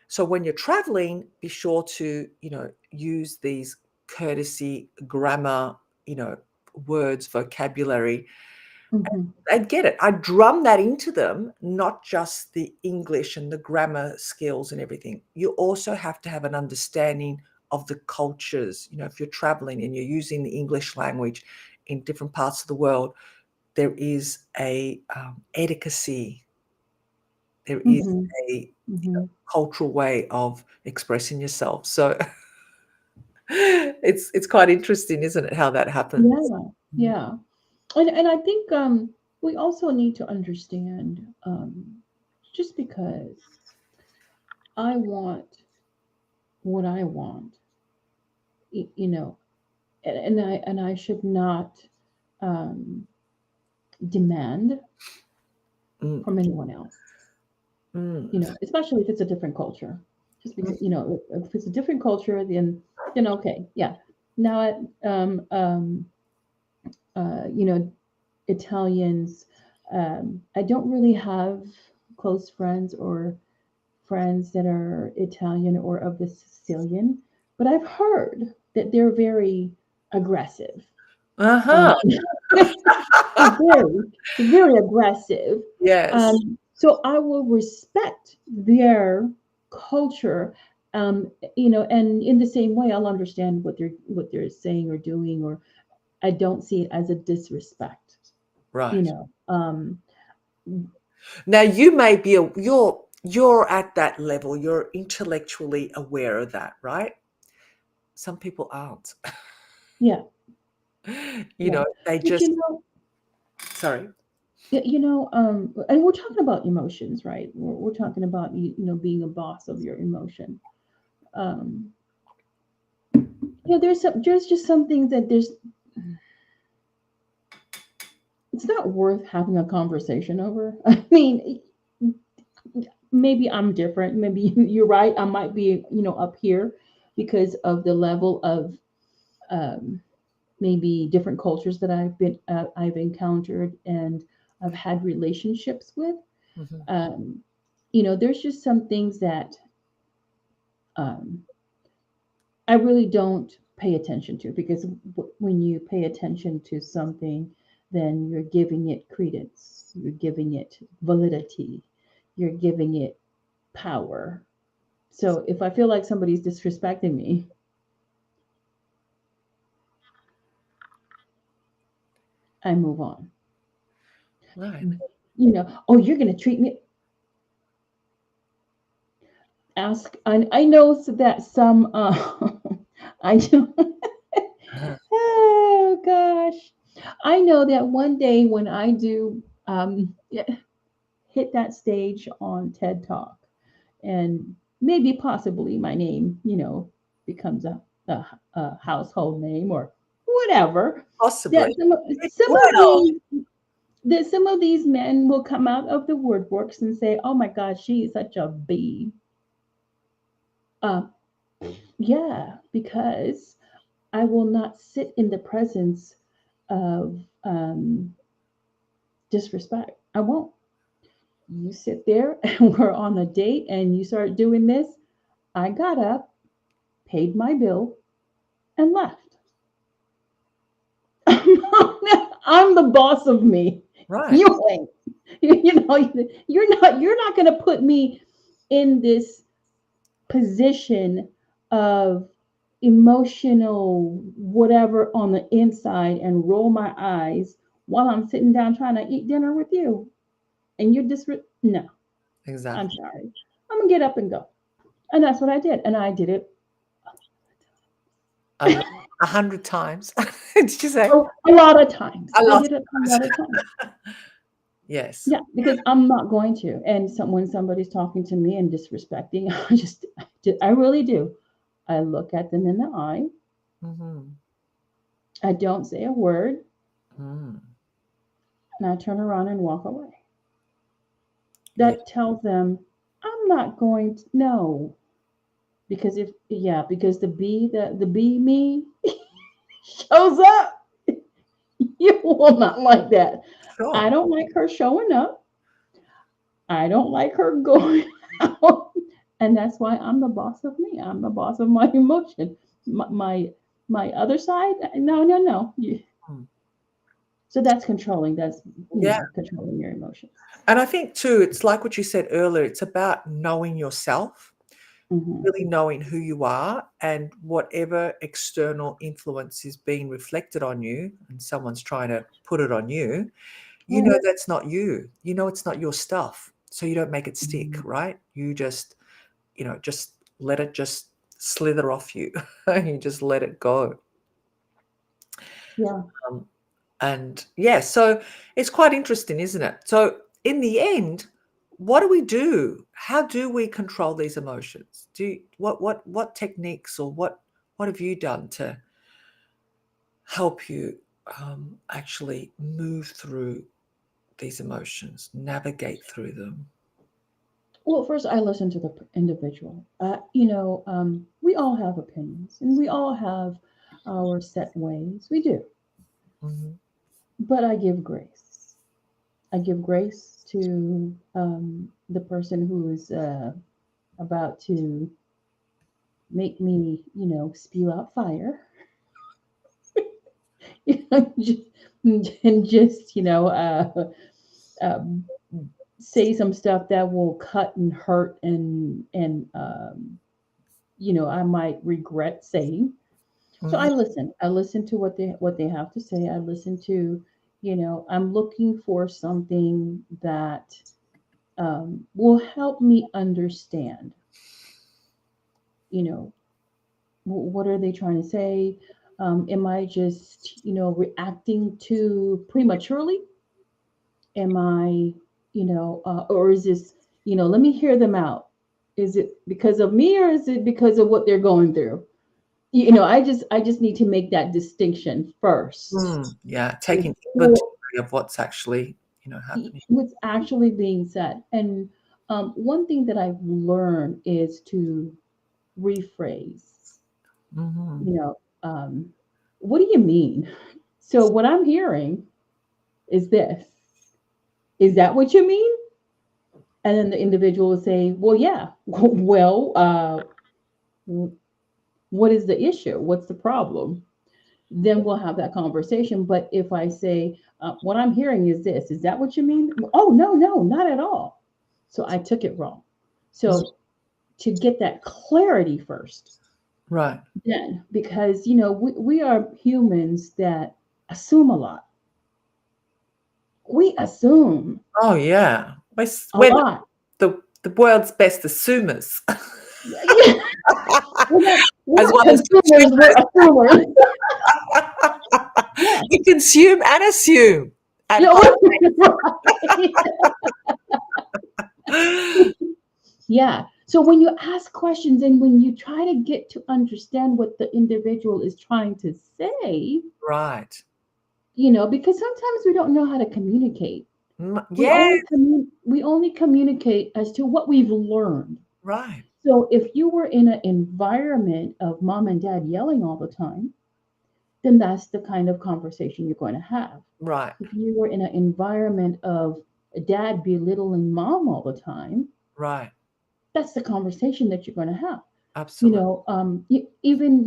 So when you're traveling, be sure to, use these courtesy, grammar, words, vocabulary, Hmm. I'd get it. I'd drum that into them, not just the English and the grammar skills and everything. You also have to have an understanding of the cultures. If you're traveling and you're using the English language in different parts of the world, there is a etiquette There is Mhm. a Mhm. cultural way of expressing yourself. So it's quite interesting, isn't it, how that happens? Yeah. Mm. Yeah. And I think we also need to understand just because I want what I want, you know, and I should not um, demand Mm, from anyone else, mm, especially if it's a different culture. Just mm. because, if it's a different culture, then okay, yeah. Now, you know, Italians, I don't really have close friends or friends that are Italian or of the Sicilian, but I've heard that they're very aggressive. Uh-huh. Um, very, very aggressive. Yes. So I will respect their culture, and in the same way, I'll understand what they're saying or doing, or I don't see it as a disrespect. You Right. know, um, Now you may be you're at that level. You're intellectually aware of that, right? Some people aren't. yeah, yeah. They But just sorry. and we're talking about emotions, right? We're talking about being a boss of your emotion. Um, there's just some things that it's not worth having a conversation over. I mean, maybe I'm different. Maybe you're right. I might be, up here because of the level of um, maybe different cultures that I've encountered and I've had relationships with. Mhm. Um, there's just some things that um, I really don't pay attention to because when you pay attention to something, then you're giving it credence, you're giving it validity, you're giving it power. So if I feel like somebody's disrespecting me, I move on. Right. Oh, you're going to treat me. I know that some, I do. Uh-huh. Oh gosh. I know that one day when I do hit that stage on TED Talk, and maybe possibly my name, becomes a household name or whatever. That Possibly. some of, It some of will. these that some of these men will come out of the woodworks and say, "Oh my God, she is such a bee." Uh, yeah, because I will not sit in the presence of disrespect. I won't. You sit there and we're on a date and you start doing this. I got up, paid my bill, and left. I'm the boss of me. Right. You ain't. You're not going to put me in this position of emotional whatever on the inside and roll my eyes while I'm sitting down trying to eat dinner with you. And you're just no, I'm Exactly. sorry. I'm gonna get up and go. And that's what I did. And I did it A 100 times. Did you say? a lot of times. A I lot did it a of lot times. of times. Yes. Yeah, because I'm not going to. And when somebody's talking to me and disrespecting, I really do. I look at them in the eye. Mhm. I don't say a word, Mm. and I turn around and walk away. Yeah. That tells them I'm not going to no. Because the bee me shows up. You will not like that. I Sure. don't like her showing up. I don't like her going out. And that's why I'm the boss of me. I'm the boss of my emotion. My other side, no, no, no. Mm. So that's controlling. That's Yeah. controlling your emotions. And I think too, it's like what you said earlier, it's about knowing yourself, Hmm. really knowing who you are, and whatever external influence is being reflected on you and someone's trying to put it on you, Right. that's not you. It's not your stuff. so you don't make it stick, Mhm. right? You just, just let it just slither off you. You just let it go. Yeah. Um, and yeah, so it's quite interesting, isn't it? So in the end, what do we do? How do we control these emotions? What techniques, or what have you done to help you actually move through these emotions, navigate through them? Well, first, I listen to the individual. We all have opinions and we all have our set ways. We do. Hmm. But I give grace. I give grace to the person who is about to make me, spew out fire. Just, and just, um, say some stuff that will cut and hurt and I might regret saying. So Hmm. I listen. I listen to what they have to say. I listen to, I'm looking for something that will help me understand, you know, what are they trying to say? Am I just, reacting too prematurely? Am I, or is this, let me hear them out. Is it because of me or is it because of what they're going through? I just need to make that distinction first Yeah, taking before inventory of what's actually, happening. what's actually being said. And one thing that I've learned is to rephrase. Hmm. You know, what do you mean? So what I'm hearing is this. Is that what you mean? And then the individual will say, "Well, yeah. Well, what is the issue? What's the problem?" Then we'll have that conversation. But if I say, what I'm hearing is this, is that what you mean? Oh, no, no, not at all. So I took it wrong. So to get that clarity first, Right. then, because, we are humans that assume a lot. We assume Oh, yeah. a We're lot. the world's best assumers, Yeah, we're as not well as consumers, we're consumers. assumers. Yeah. We consume and assume at Yeah, high. right. Yeah. So when you ask questions and when you try to get to understand what the individual is trying to say, Right. because sometimes we don't know how to communicate. We Yeah. only we only communicate as to what we've learned. Right. So if you were in an environment of mom and dad yelling all the time, then that's the kind of conversation you're going to have. Right. If you were in an environment of dad belittling mom all the time, Right. that's the conversation that you're going to have. Absolutely. Even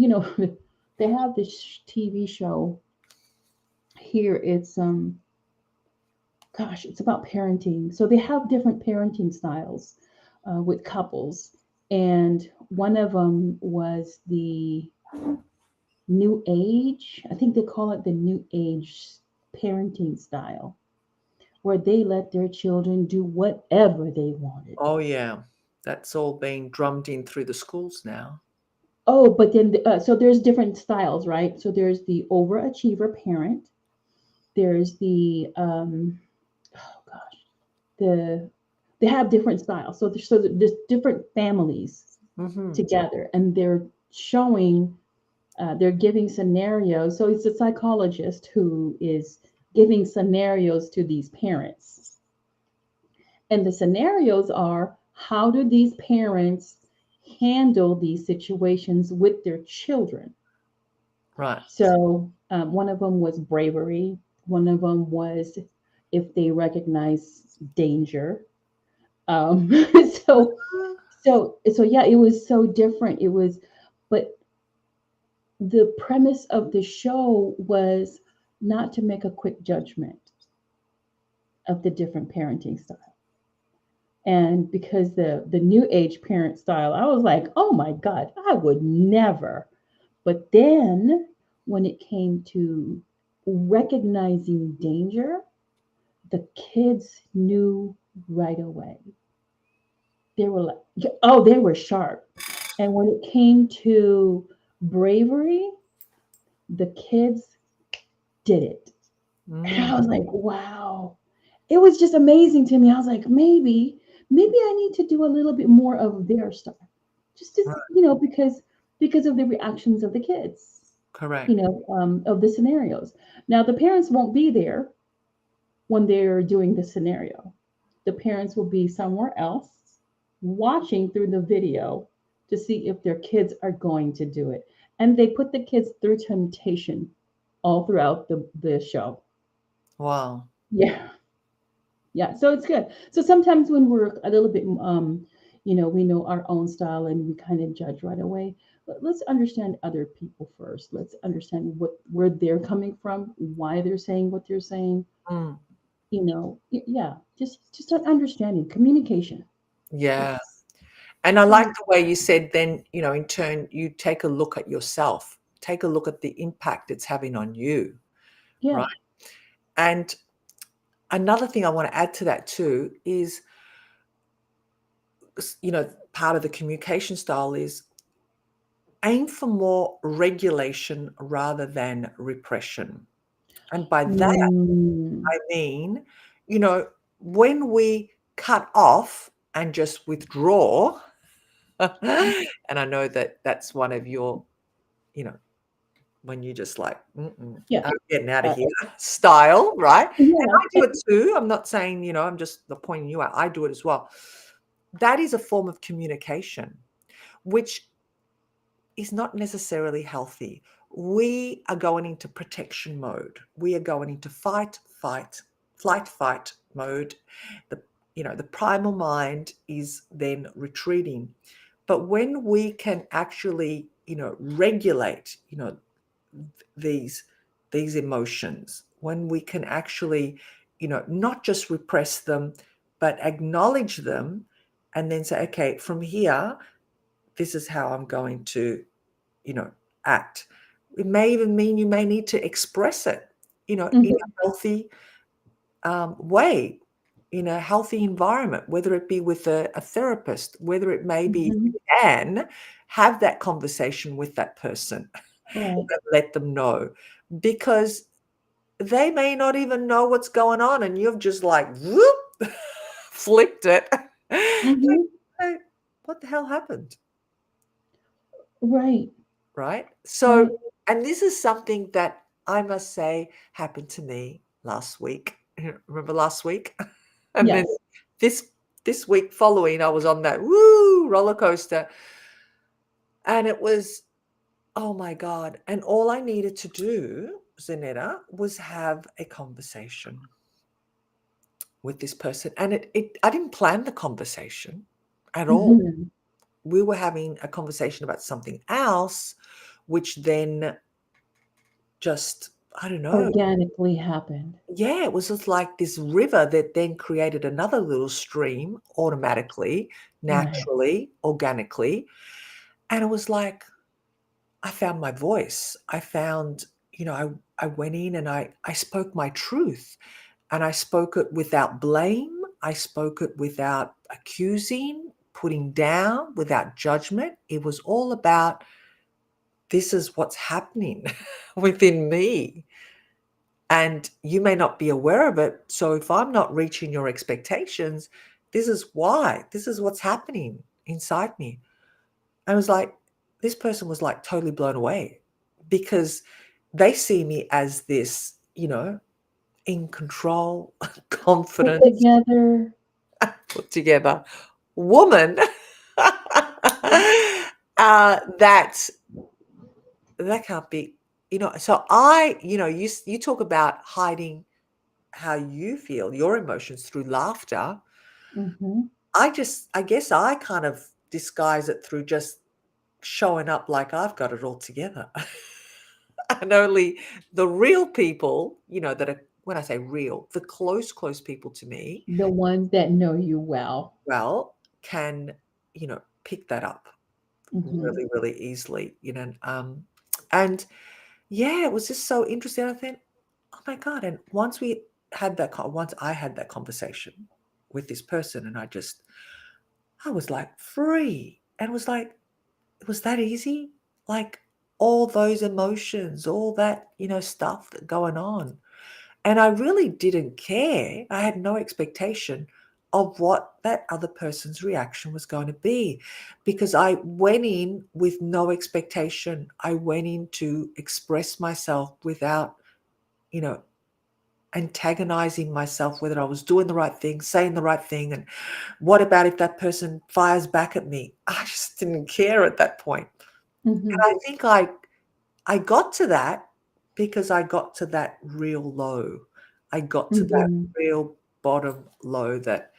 they have this TV show here. It's gosh, it's about parenting. So they have different parenting styles with couples, and one of them was the new age. I think they call it the new age parenting style, where they let their children do whatever they wanted. Oh, yeah. That's all being drummed in through the schools now. Oh, but then so there's different styles, right? So there's the overachiever parent. There's the oh gosh, the they have different styles. So there's different families Hmm. together, and they're showing they're giving scenarios. So it's a psychologist who is giving scenarios to these parents, and the scenarios are, how do these parents handle these situations with their children? Right. So one of them was bravery. One of them was if they recognize danger. Um, so so yeah, it was so different. But the premise of the show was not to make a quick judgment of the different parenting style. And because the new age parent style, I was like, oh my God, I would never. But then when it came to recognizing danger, the kids knew right away. They were like, oh, they were sharp. And when it came to bravery, the kids did it. And Mm, I was like, wow. It was just amazing to me. I was like, maybe I need to do a little bit more of their stuff. Just right, because of the reactions of the kids, correct. of the scenarios. Now the parents won't be there when they're doing the scenario. The parents will be somewhere else watching through the video to see if their kids are going to do it. And they put the kids through temptation all throughout the show. Wow. Yeah. Yeah. So it's good. So sometimes when we're a little bit, we know our own style and we kind of judge right away. But let's understand other people first. Let's understand where they're coming from, why they're saying what they're saying. Mm, Yeah, just an understanding, communication. yeah. Let's And I like let's the way you said then, in turn, you take a look at yourself, take a look at the impact it's having on you, yeah. right? And another thing I want to add to that too is, part of the communication style is aim for more regulation rather than repression. And by that, Mm, I mean, you know, when we cut off and just withdraw, and I know that that's one of your, you know, when you just like, "Mm-mm, yeah. I'm getting out of Uh, here," style, right? And yeah. I do it too. I'm not saying, I'm just pointing you out. I do it as well. That is a form of communication, which is not necessarily healthy. We are going into protection mode. We are going into fight mode. The the primal mind is then retreating. But when we can actually, regulate, these these emotions, when we can actually, not just repress them, but acknowledge them and then say, okay, from here, this is how I'm going to, you know, act. It may even mean you may need to express it, in Hmm. a healthy way, in a healthy environment, whether it be with a therapist, whether it may be Hmm. you can have that conversation with that person, Right. let them know, because they may not even know what's going on, and you've just like whoop, flipped it. Like, Hmm. "Hey, what the hell happened?" Right. Right? So, Right. and this is something that I must say happened to me last week. Remember last week? And then Yes. this this week following, I was on that woo roller coaster, and it was, oh my God. And all I needed to do, Zanetta, was have a conversation with this person. And it I didn't plan the conversation at all. Hmm. We were having a conversation about something else, which then just, I don't know. Organically happened. Yeah, it was just like this river that then created another little stream automatically, Right. naturally, organically. And it was like I found my voice. I found, I went in and I spoke my truth, and I spoke it without blame. I spoke it without accusing, putting down, without judgment. It was all about, this is what's happening within me. And you may not be aware of it. So if I'm not reaching your expectations, this is why. This is what's happening inside me. I was like, this person was like totally blown away, because they see me as this, in control, Put confident, together. put together woman. That can't be, so you talk about hiding how you feel, your emotions, through laughter. Hmm. I guess I kind of disguise it through just showing up like I've got it all together. And only the real people, that are, when I say real, the close people to me, The ones that know you well. well, can, pick that up Hmm. really, really easily, and yeah, it was just so interesting. I think, oh my God. And once I had that conversation, with this person, and I was like free, and was like, it was that easy, like all those emotions, all that stuff that going on. And I really didn't care. I had no expectation of what that other person's reaction was going to be, because I went in with no expectation. I went in to express myself without, you know, antagonizing myself, whether I was doing the right thing, saying the right thing. And what about if that person fires back at me? I just didn't care at that point. And Mm-hmm. I think I got to that because I got to that real low. I got to that Mm-hmm. real bottom low that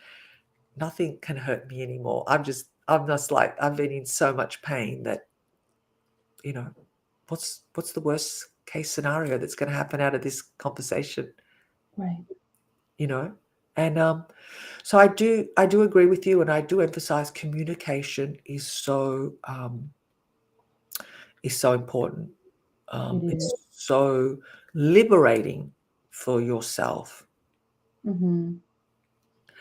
nothing can hurt me anymore. I'm just like, I've been in so much pain that, you know, what's the worst case scenario that's going to happen out of this conversation, Right. you know? And so I do agree with you, and I do emphasize communication is so important. It is. It's so liberating for yourself. Mm-hmm.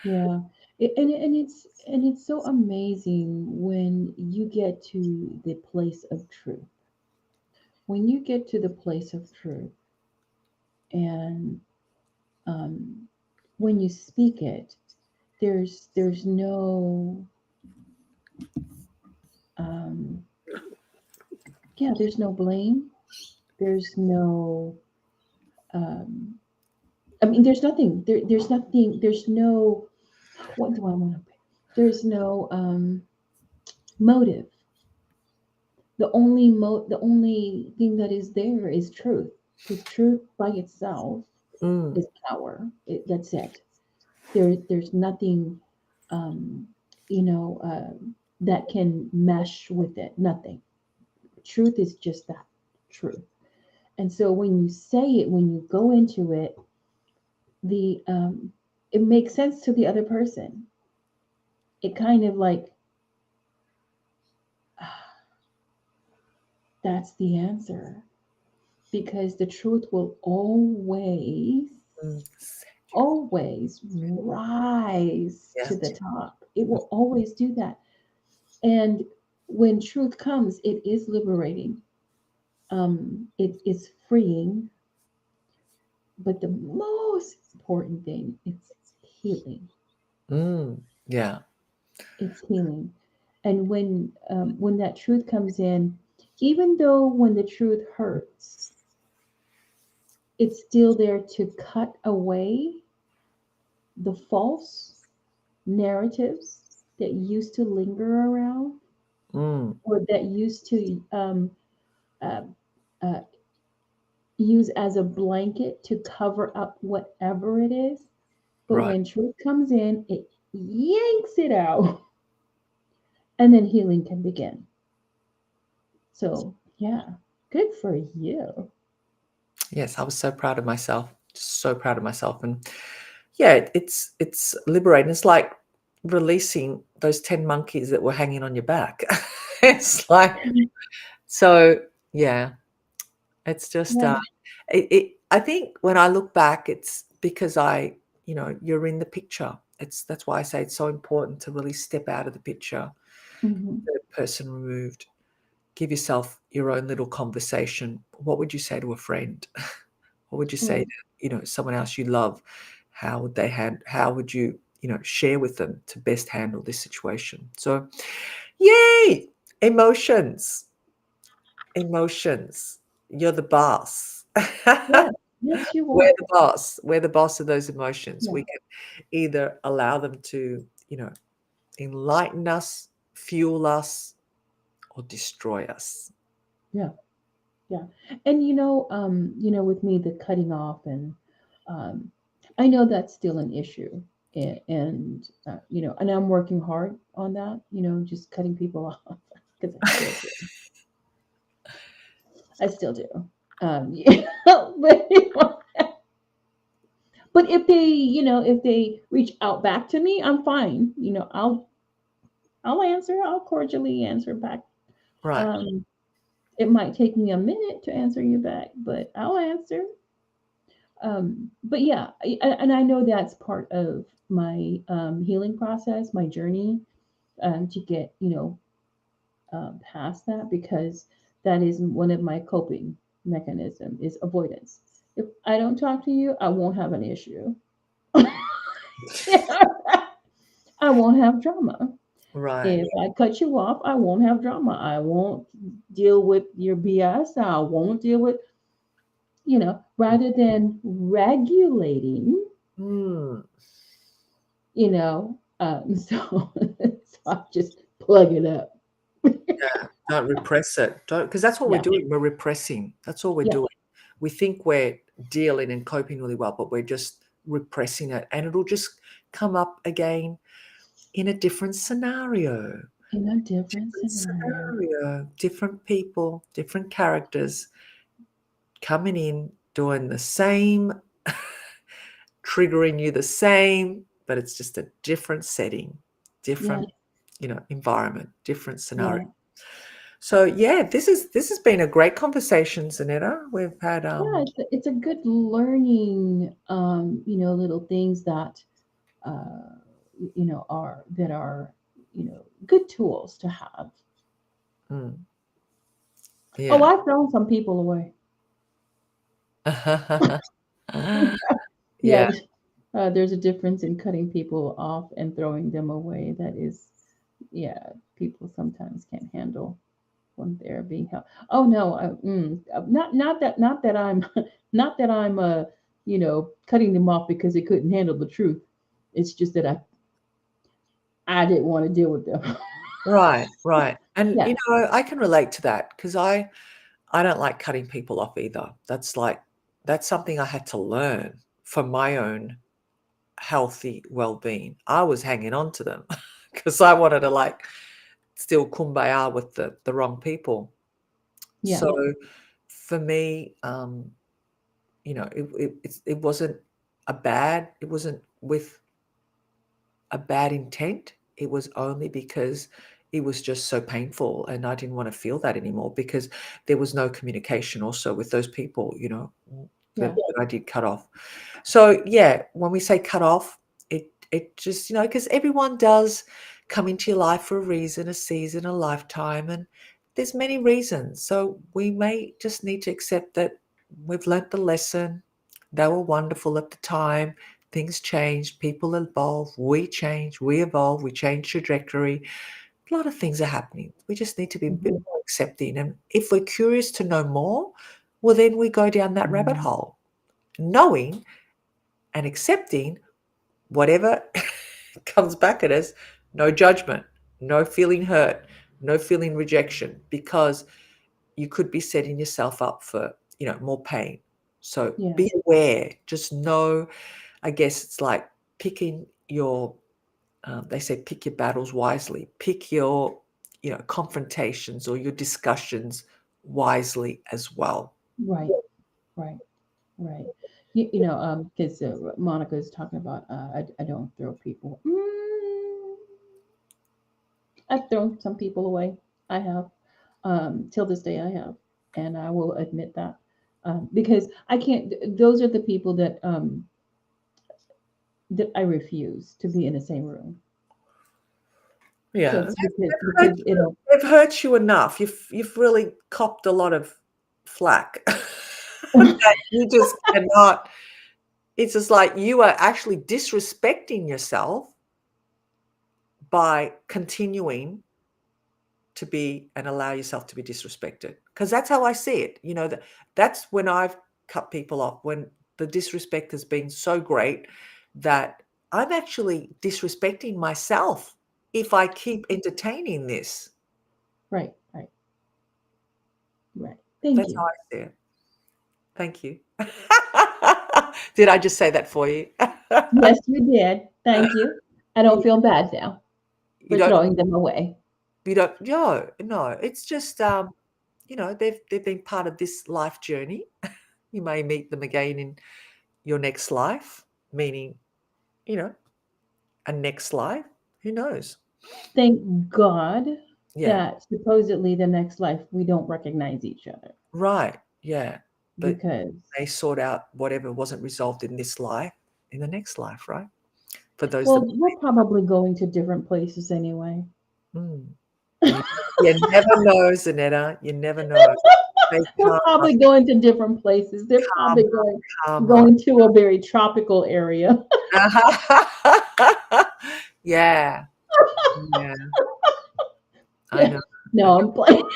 Yeah. And it's so amazing when you get to the place of truth. When you get to the place of truth, and um, when you speak it, there's no um, yeah, there's no blame. There's no um, I mean, there's nothing. There's nothing. There's no. What do I want to? There's no motive. The only thing that is there is truth, because truth by itself Mm, is power. That's it. There's nothing, um, you know, that can mesh with it. Nothing. Truth is just that, truth. And so when you say it, when you go into it, the it makes sense to the other person. It kind of like, ah, that's the answer, because the truth will mm. always rise Yeah. to the top. It will always do that. And when truth comes, it is liberating. It is freeing. But the most important thing, it's healing. Mm, yeah. It's healing. And when that truth comes in, even though when the truth hurts, it's still there to cut away the false narratives that used to linger around, Mm, or that used to uh, uh, use as a blanket to cover up whatever it is. But right. when truth comes in, it yanks it out, and then healing can begin. So, yeah, good for you. Yes, I was so proud of myself. So proud of myself. And yeah, it's liberating. It's like releasing those 10 monkeys that were hanging on your back. It's like, so yeah, it's just Yeah. I think when I look back, it's because you're in the picture. That's why I say it's so important to really step out of the picture, Hmm. the person removed. Give yourself your own little conversation. What would you say to a friend? What would you say Right. to, someone else you love? How would you, share with them to best handle this situation? So, yay! Emotions. Emotions. You're the boss. Yes. Yes, you We're are. the boss. We're the boss of those emotions. Yeah. We can either allow them to, enlighten us, fuel us, or destroy us. Yeah. Yeah. And with me, the cutting off, and um, I know that's still an issue. And I'm working hard on that, just cutting people off, because I still do. But if they reach out back to me, I'm fine. I'll answer. I'll cordially answer back. Right. Um, it might take me a minute to answer you back, but I'll answer. But yeah, and I know that's part of my healing process, my journey, to get, past that, because that is one of my coping mechanism is avoidance. If I don't talk to you, I won't have an issue. I won't have drama. Right. If I cut you off, I won't have drama. I won't deal with your BS. I won't deal with, rather than regulating, Mm. so, so I just plug it up. Yeah, don't repress it. Don't, because that's what we're Yeah, doing. We're repressing. That's all we're yeah, doing. We think we're dealing and coping really well, but we're just repressing it, and it'll just come up again in a different scenario. in a different Different scenario. scenario, different people, different characters coming in, doing the same, triggering you the same, but it's just a different setting, Yeah, different, environment, different scenario. yeah, So yeah, this has been a great conversation, Zanetta. We've had yeah. It's a good learning, little things that, uh, are good tools to have. mm, Oh, yeah. I've thrown some people away. Yeah, Yeah, there's a difference in cutting people off and throwing them away. That is, yeah, people sometimes can't handle when they're being held. Oh no, not that I'm not that I'm cutting them off because they couldn't handle the truth. It's just that I didn't want to deal with them. right, right. And Yeah, I can relate to that because I don't like cutting people off either. That's something I had to learn for my own healthy well-being. I was hanging on to them because I wanted to like still kumbaya with the wrong people. yeah, So for me, it wasn't it wasn't with a bad intent. It was only because it was just so painful and I didn't want to feel that anymore because there was no communication also with those people, yeah, that I did cut off. So yeah, when we say cut off, it just, because everyone does come into your life for a reason, a season, a lifetime, and there's many reasons. So we may just need to accept that we've learnt the lesson. They were wonderful at the time. Things change, people evolve, we change, we evolve, we change trajectory. A lot of things are happening. We just need to be a bit hmm, more accepting. And if we're curious to know more, well, then we go down that rabbit hole, knowing and accepting whatever comes back at us, no judgment, no feeling hurt, no feeling rejection, because you could be setting yourself up for, more pain. So yeah, be aware, just know, I guess it's like picking your, they say pick your battles wisely, pick your, confrontations or your discussions wisely as well. right, right, right. Because Monica is talking about, I don't throw people. I've thrown some people away. I have, till this day I have, and I will admit that, because I can't. Those are the people that I refuse to be in the same room. So Yeah, it's they've hurt because you, they've hurt you enough. You've really copped a lot of flack that you just cannot. It's just like you are actually disrespecting yourself by continuing to be and allow yourself to be disrespected. Because that's how I see it. That's when I've cut people off, when the disrespect has been so great that I'm actually disrespecting myself if I keep entertaining this. right, right, right. Thank That's how you. I see it. Thank you. Did I just say that for you? Yes, you did. Thank you. I don't feel bad now You for don't throwing them away. no, no. It's just they've been part of this life journey. You may meet them again in your next life, meaning, you know, a next life. Who knows? Thank God Yeah. that supposedly the next life we don't recognize each other. Right. Yeah. but because they sort out whatever wasn't resolved in this life in the next life, right? For those that well, we're probably going to different places anyway. mm, you you never know, Zanetta, you never know. Say We're karma, probably going to different places. They're probably karma, karma. going to a very tropical area. Yeah, yeah, I Yeah. know. I No, I'm playing.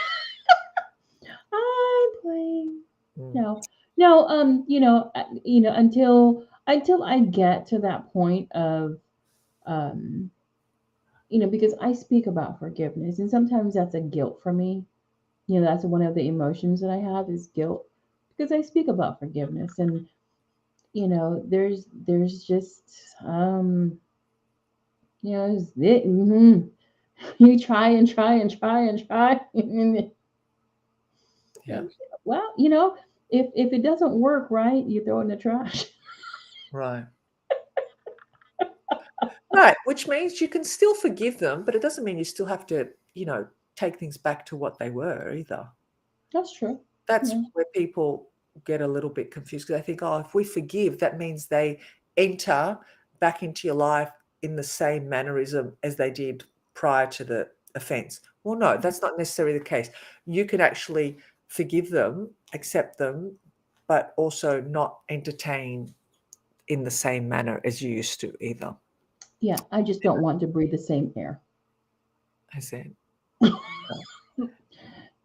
I'm playing. mm, No, no. Until I get to that point of, um, because I speak about forgiveness, and sometimes that's a guilt for me. That's one of the emotions that I have is guilt because I speak about forgiveness, and there's just you try and try and try and try, yeah, well, if it doesn't work right, you throw it in the trash. right. Right, which means you can still forgive them, but it doesn't mean you still have to, take things back to what they were either. That's true. That's Yeah. where people get a little bit confused because they think, oh, if we forgive, that means they enter back into your life in the same mannerism as they did prior to the offense. Well, no, that's not necessarily the case. You can actually forgive them, accept them, but also not entertain in the same manner as you used to either. Yeah, I just don't want to breathe the same air. I said,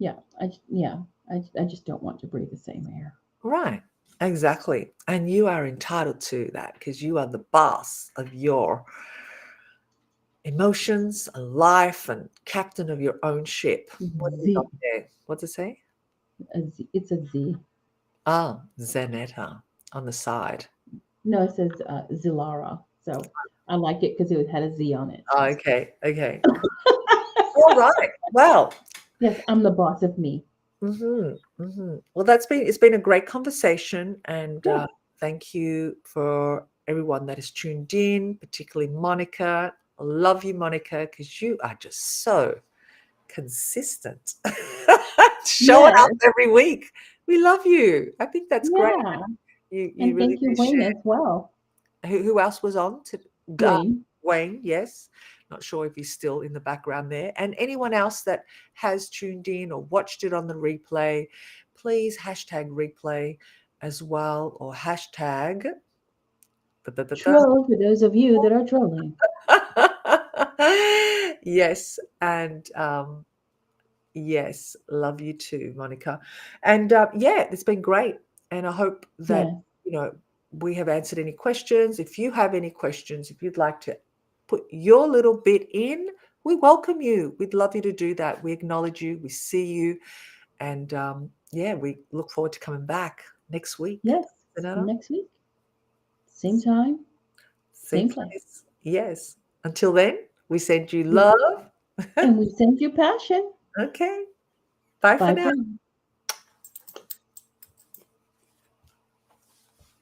Yeah, I just don't want to breathe the same air. right, exactly. And you are entitled to that because you are the boss of your emotions and life and captain of your own ship. What have you got Z, there? What's it say? a Z. It's a Z. Ah, Zanetta on the side. No, it says Zilara. So I liked it because it had a Z on it. Oh, okay, okay. All right. Well, Yes, I'm the boss of me. well, it's been a great conversation, and Yeah, thank you for everyone that has tuned in, particularly Monica. I love you, Monica, because you are just so consistent, showing up yes, every week. We love you. I think that's great. yeah. You And really thank you, do Wayne, share. as well. Who else was on? Dwayne. Wayne, yes. Not sure if he's still in the background there. And anyone else that has tuned in or watched it on the replay, please hashtag replay as well, or hashtag. Da, da, da, da. Troll for those of you that are trolling. Yes, and yes, love you too, Monica. And yeah, it's been great. And I hope that, Yes, you know, we have answered any questions. If you have any questions, if you'd like to put your little bit in, we welcome you. We'd love you to do that. We acknowledge you, we see you. And yeah, we look forward to coming back next week. yes. Another Next week, same time, same same place. place. Yes. Until then, we send you We, love. and we send you passion. Okay. Bye for Bye now. for now.